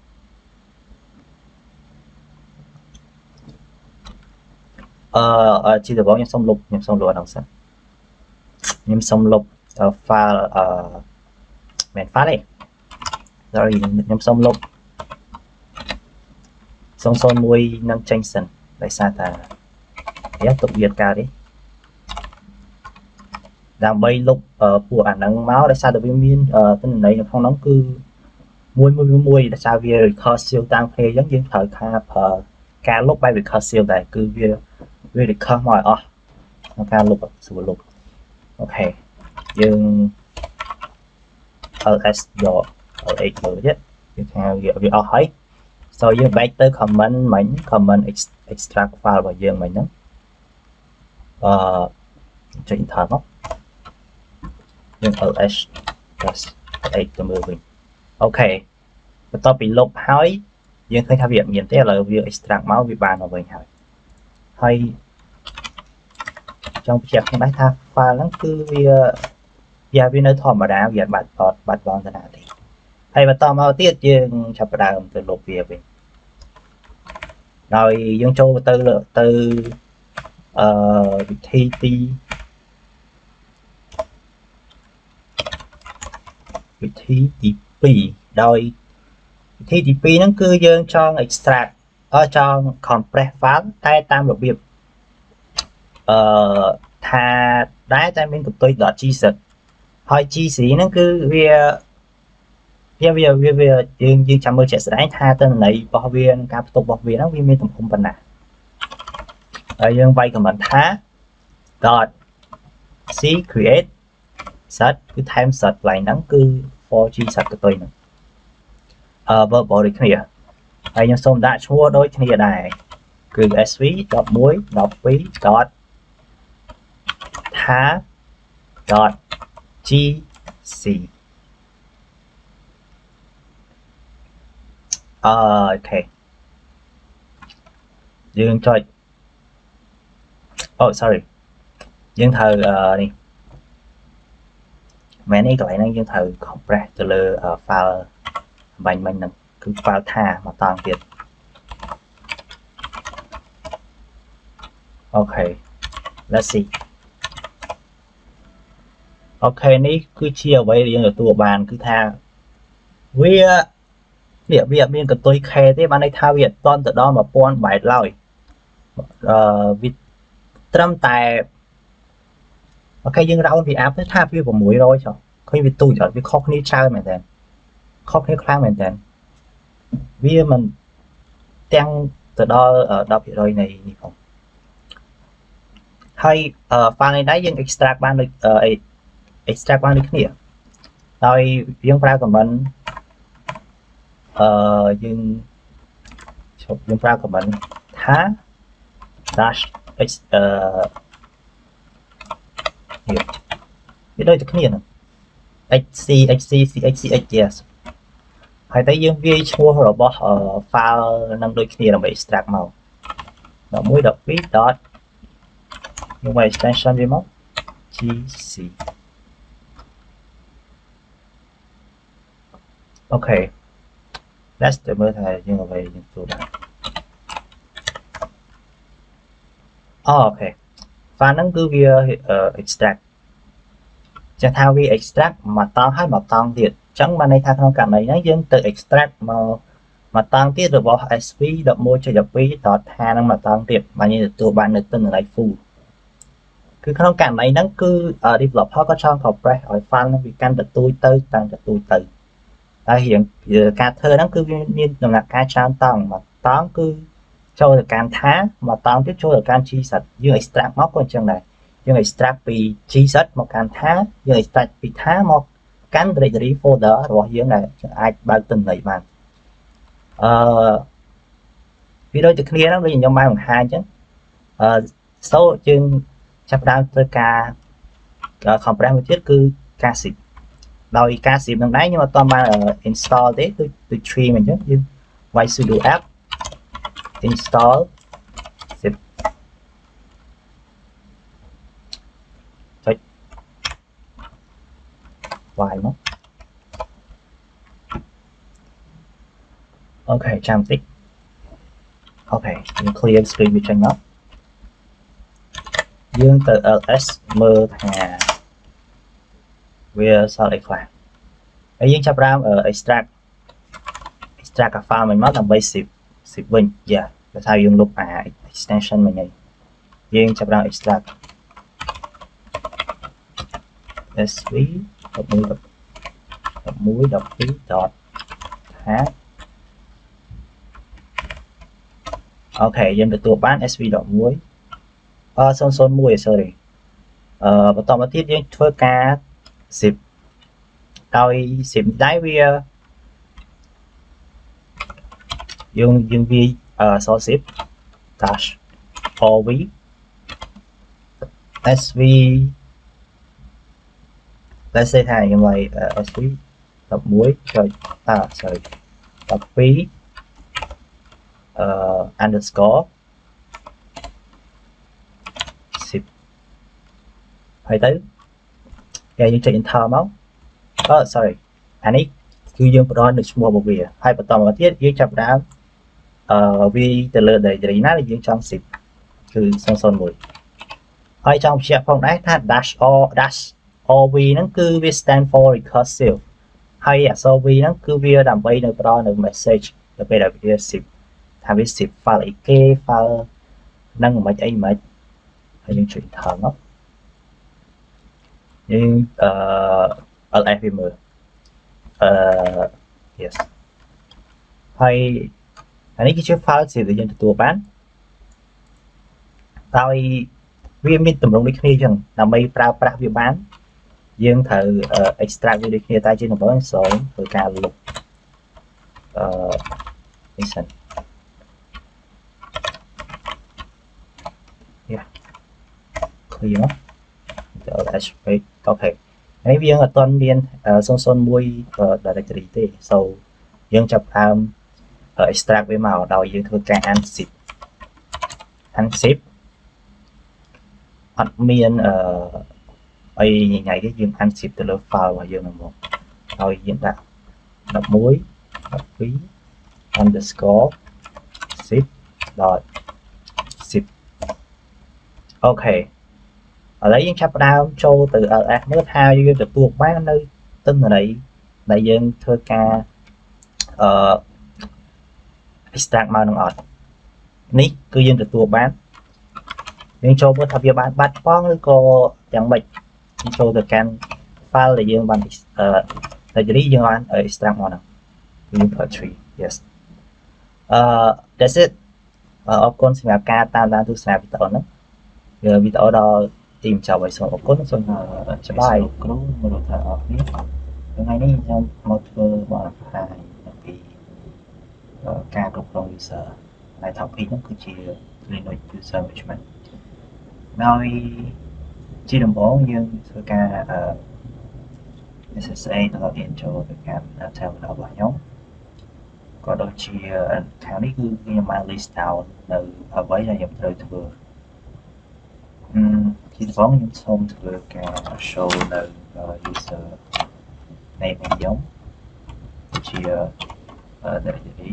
ជាដំបូងខ្ញុំសូមលុបអានោះសិនខ្ញុំសូមលុប file មែន file ទេ sorry ខ្ញុំសូមលុប001នឹងចេញសិនដោយសារតែទុកវាកើតទេដើម្បីលុបពួកអាហ្នឹងមកដោយសារតែវាមានទិន្នន័យនៅក្នុងហ្នឹងគឺមួយដោយសារវា recursive តាមគ្នាអញ្ចឹងយើងត្រូវប្រើការលុបបែប recursive ដែរគឺវា recurse មកឲ្យអស់ក្នុងការលុបស្រួលលុបអូខេយើង ls យក l8 មើលទៀតយើងថាវាអស់ហើយ so យើង back ទៅ comment មិញ comment extract file របស់យើងមិញហ្នឹងចុច enter មកយើង ls +8 ទៅមើលវិញអូខេបន្ទាប់ពីលុបហើយយើងឃើញថាវាអត់មានទេឥឡូវវា extract មកវាបានមកវិញហើយចង់បញ្ជាក់ខ្លួនដែរថា file ហ្នឹងគឺវានៅធម្មតាវាអត់បាត់បង់ទៅណាទេហើយបន្តមកទៀតយើងចាប់ផ្ដើមទៅលុបវាវិញដោយយើងចូលទៅវិធីទី2ដោយវិធីទី2ហ្នឹងគឺយើងចង់ extract ចង់ compress file តែតាមរបៀបថាដែរតែមានកន្ទុយ .gzip ហើយ gc ហ្នឹងគឺវាយើងចាំមើលជាក់ស្ដែងថាទិន្នន័យរបស់វានិងការផ្ទុករបស់វាហ្នឹងវាមានទំហំប៉ុណ្ណាហើយយើងវាយ comment ថា .c create set គឺថែម set កន្លែងហ្នឹងគឺ 4g set កន្ទុយហ្នឹងverbal ដូចគ្នាហើយខ្ញុំសូមដាក់ឈ្មោះដូចគ្នាដែរគឺ sv11.12.tha.gc អូខេយើងចុចsorry យើងត្រូវនេះមែននេះកន្លែងហ្នឹងយើងត្រូវ compress ទៅលើ file បាញ់មិញហ្នឹងគឺ file ថាមកតង់ទៀតអូខេ let's see អូខេនេះគឺជាអ្វីដែលយើងទទួលបានគឺថាវាមានកន្ទុយ K ទេបានន័យថាវាអត់ទាន់ទៅដល់ 1000 byte ឡើយវាត្រឹមតែអូខេយើង round វា up ទៅថាវា600ចុះឃើញវាទូចអត់វាខុសគ្នាច្រើនមែនតើខុសគ្នាខ្លាំងមែនតើវាមិនទាំងទៅដល់ 10% នៃនេះផងហើយ file នេះដែរយើង extract បានដូចextract បានដូចគ្នាដោយយើងប្រើ command យើងប្រើ comment ថា dash x វាដូចតែគ្នាហ្នឹង xc xc cx cx yes ហើយតែយើងវាយឈ្មោះរបស់ file នឹងដូចគ្នាដើម្បី extract មក 11.12. យើងមក extension វាមក gc អូខេ let's ទៅមើលថាយើងអ្វីយើងធ្វើបានអូខេ file ហ្នឹងគឺវា extract ចាស់ថាវា extract មកតង់ហើយមកតង់ទៀតអញ្ចឹងបានន័យថាក្នុងករណីហ្នឹងយើងទៅ extract មកតង់ទៀតរបស់ sv.1.12 ថានឹងមកតង់ទៀតបានយើងទទួលបាននៅទិន្នន័យ full គឺក្នុងករណីហ្នឹងគឺ developer ក៏ចង់ compress ឲ្យ file ហ្នឹងវាកាន់តែទូចទៅតាមតែទូចទៅហើយរៀងការធ្វើហ្នឹងគឺវាមានដំណាក់កាលច្រើនតង់មកតង់គឺចូលទៅកាន់ថាមកតង់ទៀតចូលទៅកាន់ gset យើង extract មកក៏អញ្ចឹងដែរយើង extract ពី gset មកកាន់ថាយើង extract ពីថាមកកាន់ directory folder របស់យើងដែលអាចបើកទិន្នន័យបានវាដូចតែគ្នាហ្នឹងដូចខ្ញុំបានបង្ហាញអញ្ចឹងso យើងចាប់ផ្ដើមធ្វើការ compress មួយទៀតគឺការ zip ដោយការ zip នឹងដែរខ្ញុំអត់ទាន់បាន install ទេដូច stream អញ្ចឹងយើង y sudo app install zip ចុច y មកអូខេចាំតិចអូខេយើង clear screen វាចេញមកយើងទៅ ls មើលថាវាសល់អីខ្លះហើយយើងចាប់ផ្ដើម extract កា file មិញមកដើម្បី zip វិញ yeah តែថាយើងលុបអា extension មិញហើយយើងចាប់ផ្ដើម extract sv.11.12. អូខេយើងទទួលបាន sv.1 001 sorry បន្តមកទៀតយើងធ្វើការ zip ដោយ zip ដែរវាយើងវាយzip dash rv sv let's say ថាខ្ញុំឲ្យ sv 11. sorry 12 underscore 10ហើយទៅយើងចុច enter មកsorry អានេះគឺយើងផ្ដល់នៅឈ្មោះរបស់វាហើយបន្តមកទៀតយើងចាប់ដើមវាទៅលើ directory ណាដែលយើងចង់ zip គឺ001ហើយចង់បញ្ជាក់ផងដែរថា dash rv ហ្នឹងគឺវា stand for recursive ហើយអក្សរ v ហ្នឹងគឺវាដើម្បីនៅផ្ដល់នៅ message ទៅពេលដែលវា zip ថាវា zip file អីគេ file ហ្នឹងមិនអីមិនហើយយើងចុច enter មកយើង ls វាមើលyes ហើយអានេះគឺជា file ដែលយើងទទួលបានដោយវាមានទម្រង់ដូចគ្នាអញ្ចឹងដើម្បីប្រើប្រាស់វាបានយើងត្រូវ extract វាដូចគ្នាតែជាដំបូងសូមធ្វើការលុបនេះសិនyeah clear មកទៅ ls page អូខេហើយយើងអត់ទាន់មាន001 directory ទេ so យើងចាប់ផ្ដើម extract វាមកដោយយើងធ្វើការ unzip អត់មានអីញ៉ៃទេយើង unzip ទៅលើ file របស់យើងហ្នឹងមកហើយយើងដាក់ 11.12 underscore zip. អូខេឥឡូវយើងចាប់ផ្ដើមចូលទៅ ls មើលថាយើងទទួលបាននៅទិន្នន័យដែលយើងធ្វើការ extract មកនឹងអត់នេះគឺយើងទទួលបានយើងចូលមើលថាវាបានបាត់បង់ឬក៏យ៉ាងម៉េចចូលទៅកាន់ file ដែលយើងបានdirectory យើងបាន extract មកហ្នឹងយើងប្រើ tree yes that's it អរគុណសម្រាប់ការតាមដានទស្សនាវីដេអូហ្នឹងវីដេអូដល់ទីបញ្ចប់ហើយសូមអរគុណសូមច្បាយគ្រូមករកថាអរគ្នាថ្ងៃនេះខ្ញុំមកធ្វើបទបង្ហាញអំពី ការគ្រប់គ្រង user ហើយ top 2 ហ្នឹងគឺជា Linux user management ដោយជាដំបូងយើងធ្វើការ SSA ទៅ login ចូលទៅកាន់ terminal របស់ខ្ញុំក៏ដូចជាខាងនេះគឺខ្ញុំបាន list down នៅអ្វីដែលខ្ញុំត្រូវធ្វើជាដំបូងខ្ញុំសូមធ្វើការ show នៅ user name របស់ខ្ញុំជា directory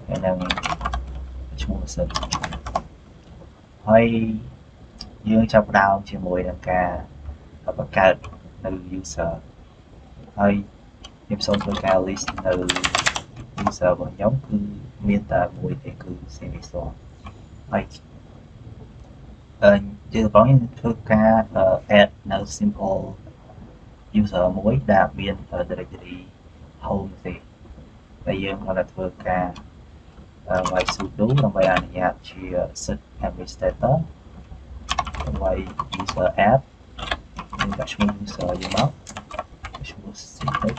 ហើយនឹងឈ្មោះម៉ាស៊ីនហើយយើងចាប់ផ្ដើមជាមួយនឹងការបង្កើតនៅ user ហើយខ្ញុំសូមធ្វើការ list នៅ user របស់ខ្ញុំគឺមានតែមួយទេគឺ Semisoft ហើយជាដំបូងយើងធ្វើការ add នៅ simple user មួយដែលមាន directory home ទេតែយើងគ្រាន់តែធ្វើការ sudo ដើម្បីអនុញ្ញាតជា set administrator ដើម្បី user add យើងដាក់ឈ្មោះ user យើងមកឈ្មោះ syntax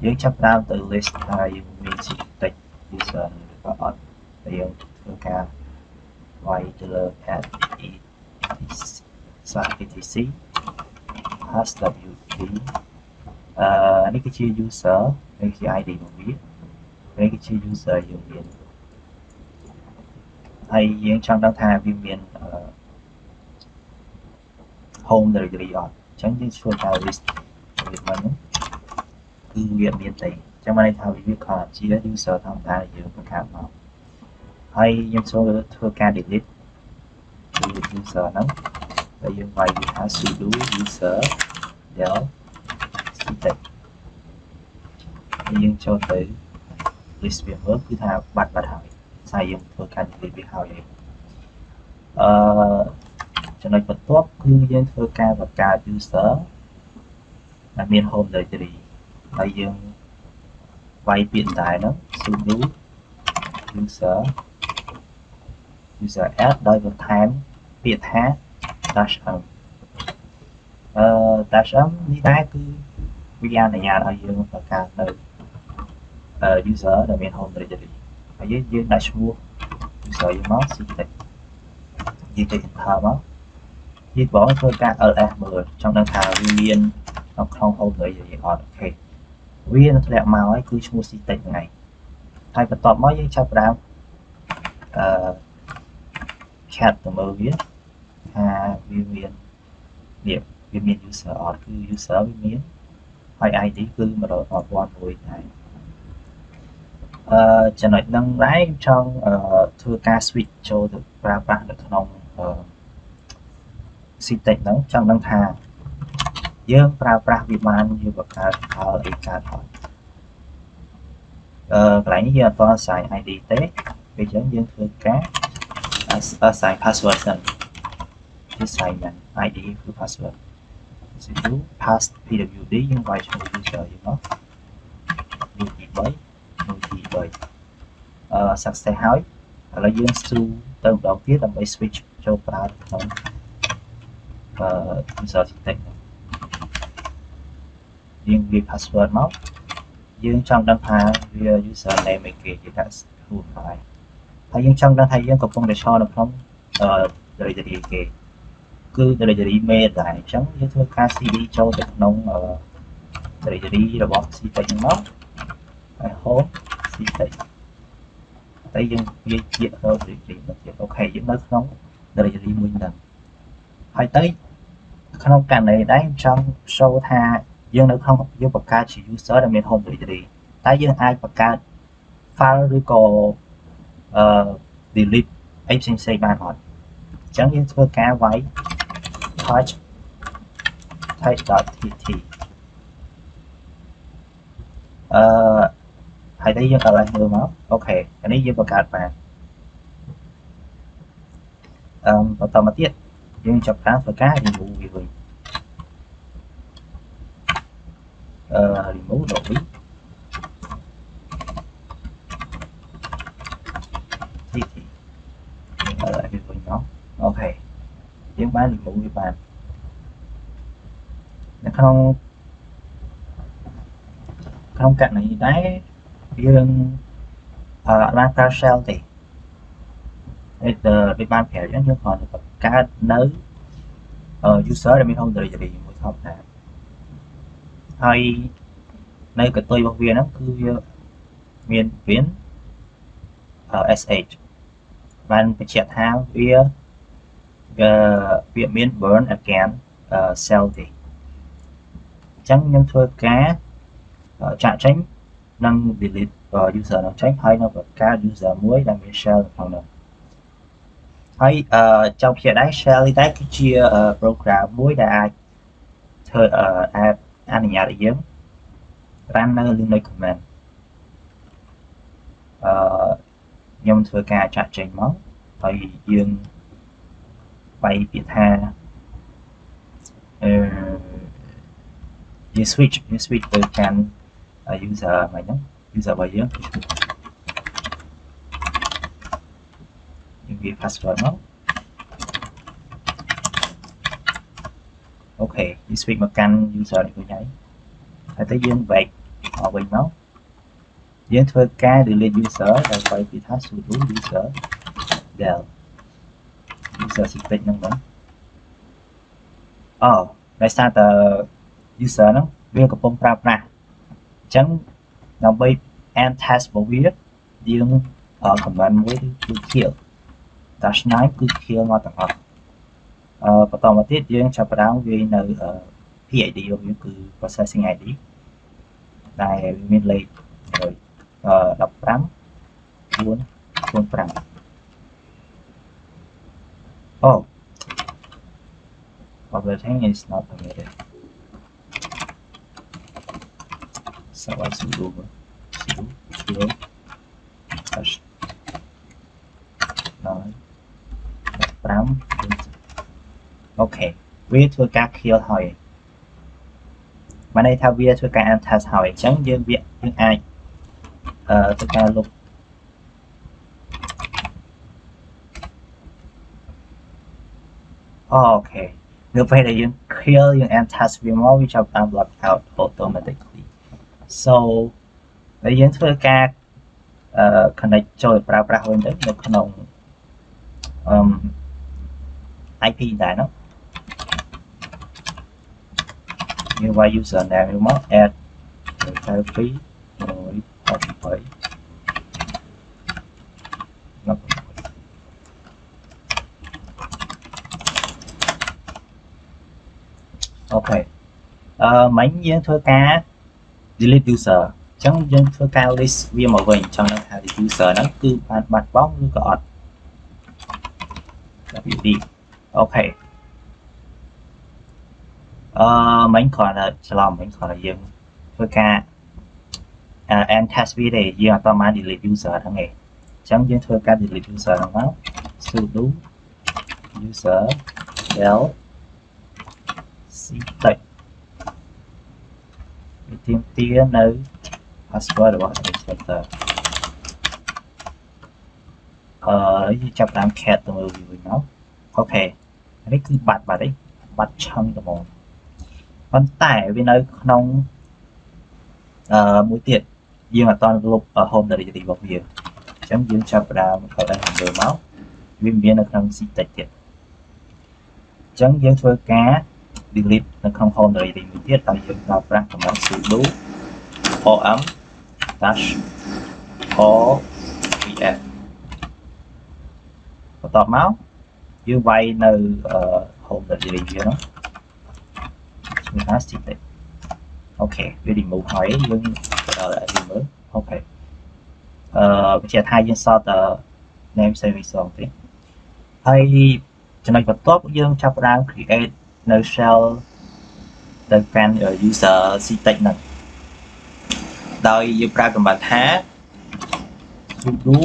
យើងចាប់ផ្ដើមទៅ list ថាយើងមាន syntax user ឬក៏អត់ហើយយើងធ្វើការវាយទៅលើ add etc #wd នេះគឺជា user នេះជា id របស់វានេះគឺជា user យើងមានហើយយើងចង់ដឹងថាវាមាន home directory អត់អញ្ចឹងយើងជួយការ list វាមកនោះគឺវាមានទេអញ្ចឹងបានន័យថាវាខនជា user ធម្មតាដែលយើងបង្កើតមកហើយខ្ញុំចូលធ្វើការ delete គឺ user ហ្នឹងហើយយើងវាយវាថា sudo user del syntax យើងចូលទៅ list វាមើលគឺថាបាត់ហើយហើយយើងធ្វើការ delete វាហើយចំណុចបន្ទាប់គឺយើងធ្វើការបង្កើត user ដែលមាន home directory ហើយយើងវាយពាក្យដែរហ្នឹង sudo user add ដោយបន្ថែមពាក្យថា -m -m នេះដែរគឺវាអនុញ្ញាតឲ្យយើងបង្កើតនៅ user ដែលមាន home directory ហើយយើងដាក់ឈ្មោះ user យើងមក syntax យើងទៅ enter មកយើងបងធ្វើការ ls មើលចង់ដឹងថាវាមាននៅក្នុង home directory អត់អូខេវានឹងធ្លាក់មកហើយគឺឈ្មោះ syntax ហ្នឹងឯងហើយបន្ទាប់មកយើងចាប់ផ្ដើមcat ទៅមើលវាថាវាមាននេះវាមាន user អត់គឺ user វាមានហើយ id គឺ1001ដែរចំណុចហ្នឹងដែរខ្ញុំចង់ធ្វើការ switch ចូលទៅប្រើប្រាស់នៅក្នុង syntax ហ្នឹងចង់ដឹងថាយើងប្រើប្រាស់វាបានយើងបង្កើតផលអីកើតអត់កន្លែងនេះយើងអត់ទាន់ assign id ទេពេលអញ្ចឹងយើងធ្វើការ assign password សិនជា assign id គឺ password sudo pass pwd យើងវាយឈ្មោះ user យើងមកមួយទី3success ហើយឥឡូវយើង ស៊ូទៅម្ដងទៀតដើម្បី switch ចូលប្រើក្នុងuser syntax យើងវា password មកយើងចង់ដឹងថាវា user name អីគេគេដាក់ root ហើយហើយយើងចង់ដឹងថាយើងកំពុងតែឈរនៅក្នុងdirectory គេគឺ directory main ដែរអញ្ចឹងយើងធ្វើការ cd ចូលទៅក្នុង directory របស់ syntax ហ្នឹងមកហើយ home syntax តែយើងវាជារក directory មកទៀតអូខេយើងនៅក្នុង directory មួយហ្នឹងហើយទៅក្នុងករណីដែរខ្ញុំចង់ show ថាយើងនៅក្នុងយើងបង្កើតជា user ដែលមាន home directory តែយើងអាចបង្កើត file ឬក៏delete អីផ្សេងៗបានអត់អញ្ចឹងយើងធ្វើការវាយ touch.tt ហើយđâyយើងកន្លែងមើលមកអូខេអានេះយើងបង្កើតបានបន្តមកទៀតយើងចាប់ផ្ដើមធ្វើការ remove វាវិញremove ដល់វិញទីវាវិញមកអូខេយើងបាន remove វាបាននៅក្នុង không cạnh này đấy riêng ban ra shell thì để ban phèo giống như còn cá nới user để mình không được gì mới không nè hay nơi cái tôi bảo viên nó cứ miền biến sh ban phải chạy thao việc miền burn again cell thì chẳng nhân thưa cá chạm tránh năng delete user nó tránh hay nó cá user mới đang bị shell phòng nào hay trong hiện đấy shell đấy cái chia program mới đã thời anh nhà để giống runner lên đây command nhông thưa ca chạm tránh máu hay dương bay bị tha you switch từ can user mày nhé user bao nhiêu những cái password nó ok you switch một can user để tôi nhảy hay tới dương vậy họ bình nó dương thưa ca delete user rồi quay bị tha số đúng user del user sẽ tích năng đó tại sao tờ user nó viên của phong prap nè chẳng làm bay and test bảo viết riêng ở command mới cứ kill dash 9 cứ kill ngon tặng học và tỏ một tiết riêng cho đáo vì nơi PID như cứ processing ID này mình lấy rồi đọc 8 4 4 5 oh publishing is not permitted. So I sudo dash 9 5 ok viết thưa các kill hỏi mà đây theo viết thưa các em test hỏi chẳng dương viện nhưng ai thưa các lúc ok nếu vậy thì you kill your and test remote which are blocked out automatically. So bây giờ thưa ca connect cho pra hơn đấy nó không IP đại nó như vậy user nào như mất add rồi thay phí rồi học phải ok mấy dân thưa ca delete user chẳng dân thưa ca list viên màu vàng cho nó thay user nó cứ bật bóng như có wd ok mấy còn là lòng mấy còn là dân thưa ca and test video dân tao mà delete user thằng này chẳng dân thưa ca delete user nó máu sudo user del tịch tìm tía nơi password của administrator chấp làm cat từ người với nó ok đấy cứ bật đấy bật trong tầm một con tải bên nơi không mũi tiệt nhưng mà toàn lục ở hôm đời thì bọc nhiều chấm dương chấp làm ở đây hàng đời máu viên viên ở trong xịt tiệt chấm dương thưa cá delete nó không home đời thì mình biết tại dựng vào ra của nó sudo om dash o vf và tọt máu như vậy nơi home đời thì nó chúng ta sẽ tích ok với điểm mục hỏi nhưng lại điểm mới ok sẽ thay dân so tờ name service thì hay cho nên vật tốt dương cho đang create no shell the fan ở user si tech này đôi như ra cầm bạch há sudo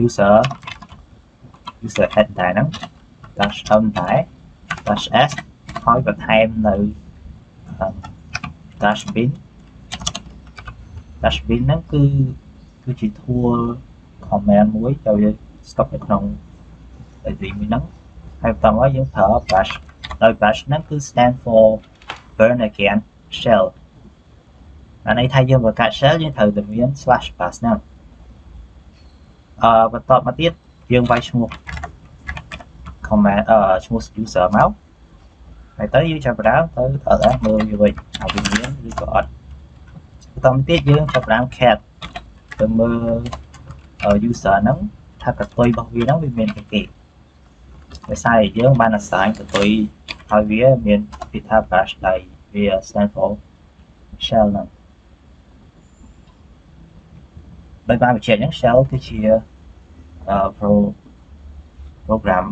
user head đại nắng dash tải dash s hỏi vật thêm nơi dash bin nó cứ chỉ thua comment muối cho stop được không tại vì mình nắng hay tầm ở những thở bash đôi bash nó cứ stand for burn again shell អានេះថាយើងបង្កើត shell យើងត្រូវតែមាន slash pass ហ្នឹងបន្ទាប់មកទៀតយើងវាយឈ្មោះ command ឈ្មោះ user មកហើយទៅយើងចាប់ផ្ដើមទៅ ls មើលវាវិញថាវាមានឬក៏អត់បន្តមកទៀតយើងចាប់ផ្ដើម cat ទៅមើល user ហ្នឹងថាកតុយរបស់វាហ្នឹងវាមានអីគេដោយសារយើងបាន assign កតុយហើយវាមានពាក្យថា bash ដៃវា stand for shell ហ្នឹងដោយបានបញ្ជាក់អញ្ចឹង shell គឺជា program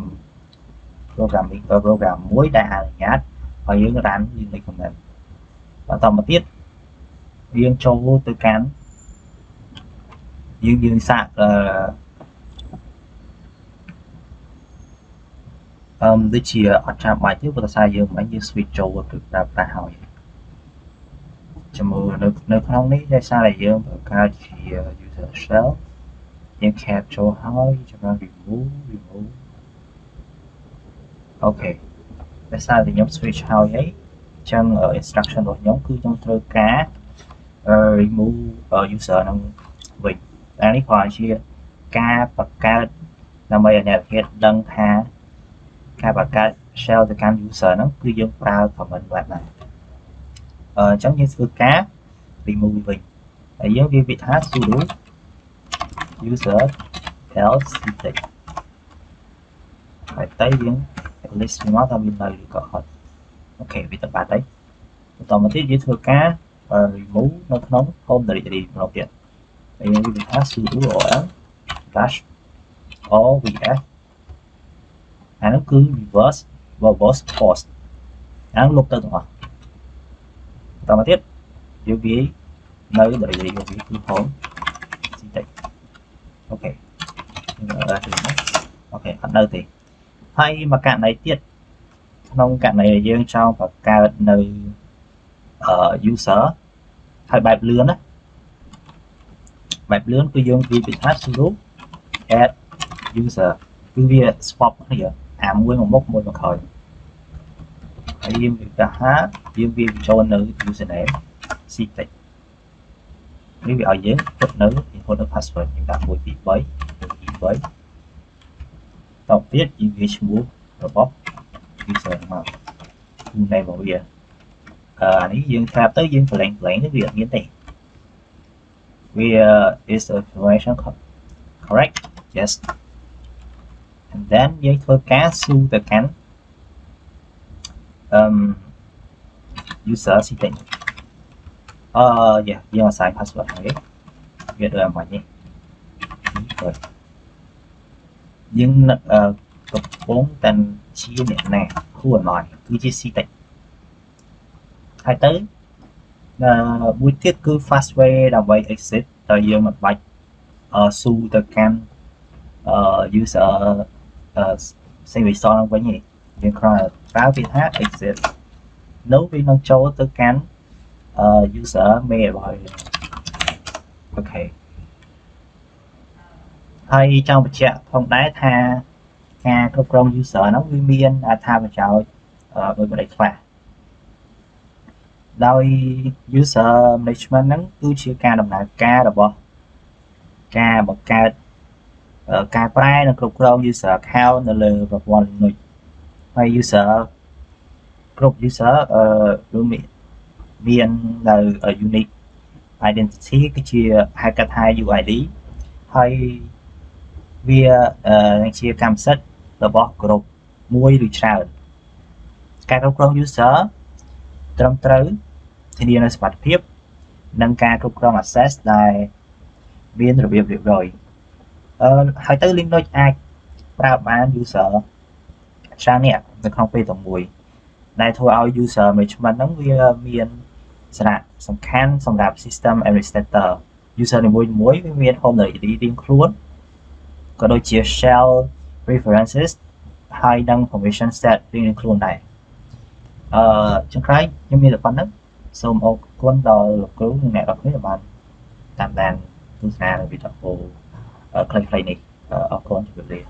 មួយដែលអនុញ្ញាតឲ្យយើង run Linux command បន្តមកទៀតយើងចូលទៅកាន់យើងសាកដូចជាអត់ចាំបាច់ទេព្រោះតែយើងមិនយើង switch ចូលទៅប្រើប្រាស់ហើយជាមួយនៅក្នុងនេះដោយសារតែយើងបង្កើតជា user shell យើង cap ចូលហើយចាំ remove អូខេដោយសារតែខ្ញុំ switch ហើយអញ្ចឹង instruction របស់ខ្ញុំគឺខ្ញុំត្រូវការ remove user នឹងវិញតែនេះគ្រាន់ជាការបង្កើតដើម្បីឲ្យអ្នកវិទ្យាដឹងថាការបង្កើត shell ទៅកាន់ user ហ្នឹងគឺយើងប្រើ command បែបណាអញ្ចឹងយើងធ្វើការ remove វិញហើយយើងវាថា sudo user else ctech ហើយទៅយើង list មកថាមាននៅឬក៏អត់អូខេវាទៅបាត់ហើយបន្តមកទៀតយើងធ្វើការ remove នៅក្នុង home directory ម្ដងទៀតហើយយើងវាថា sudo rm dash ovs អានោះគឺ reverse post អានោះលុបទៅទាំងអស់បន្តមកទៀតយើងវានៅ directory របស់វាគឺ home ctech អូខេអូខេអត់នៅទេហើយមកករណីទៀតក្នុងករណីយើងចង់បង្កើតនៅuser ហើយបែបលឿនណាបែបលឿនគឺយើងវាថា sudo add user គឺវា swap គ្នាអាមួយមកមុខមួយមកក្រោយហើយយើងវាថាយើងវាចូលនៅ username ctech នេះវាឲ្យយើងពុតនៅ input នៅ password យើងដាក់1 2 3 តទៅទៀតយើងវាឈ្មោះរបស់ user មក name របស់វាអានេះយើងថាទៅយើង blank នេះវាអត់មានទេវា is the information correct yes and then យើងធ្វើការ ស៊ូទៅកាន់user ctech យើង assign password ហើយវាដូចអាម៉េចនេះយើងកំពុងតែជាអ្នកណា who am I គឺជា ctech ហើយទៅមួយទៀតគឺ fast way ដើម្បី exit តែយើងមិនបាច់ស៊ូទៅកាន់user service នឹងវិញទេយើងគ្រាន់តែប្រើពាក្យថា exit នោះវានឹងចូលទៅកាន់user mail របស់យើងអូខេហើយចង់បញ្ជាក់ផងដែរថាការគ្រប់គ្រង user ហ្នឹងវាមានអត្ថប្រយោជន៍ដោយម្ដេចខ្លះដោយ user management ហ្នឹងគឺជាការដំណើរការរបស់ការបង្កើតការប្រែនិងគ្រប់គ្រង user account នៅលើប្រព័ន្ធ Linux ហើយ user គ្រប់ user រួមមាននៅ unique identity គឺជាហៅកាត់ថា UID ហើយវានឹងជាកម្មសិទ្ធិរបស់ក្រុមមួយឬច្រើនការគ្រប់គ្រង user ត្រឹមត្រូវធានានូវសុវត្ថិភាពនិងការគ្រប់គ្រង access ដែលមានរបៀបរៀបរយហើយទៅ Linux អាចប្រើបាន user ច្រើននាក់នៅក្នុងពេលតែមួយដែលធ្វើឲ្យ user management ហ្នឹងវាមានសារៈសំខាន់សម្រាប់ system administrator user នីមួយៗវាមាន home directory រៀងខ្លួនក៏ដូចជា shell preferences ហើយនិង permission set រៀងខ្លួនដែរចុងក្រោយខ្ញុំមានតែប៉ុណ្្នឹងសូមអរគុណដល់លោកគ្រូនិងអ្នកនរគ្នាបានតាមដានទស្សនាវីដេអូខ្លីៗនេះអរគុណជម្រាបលា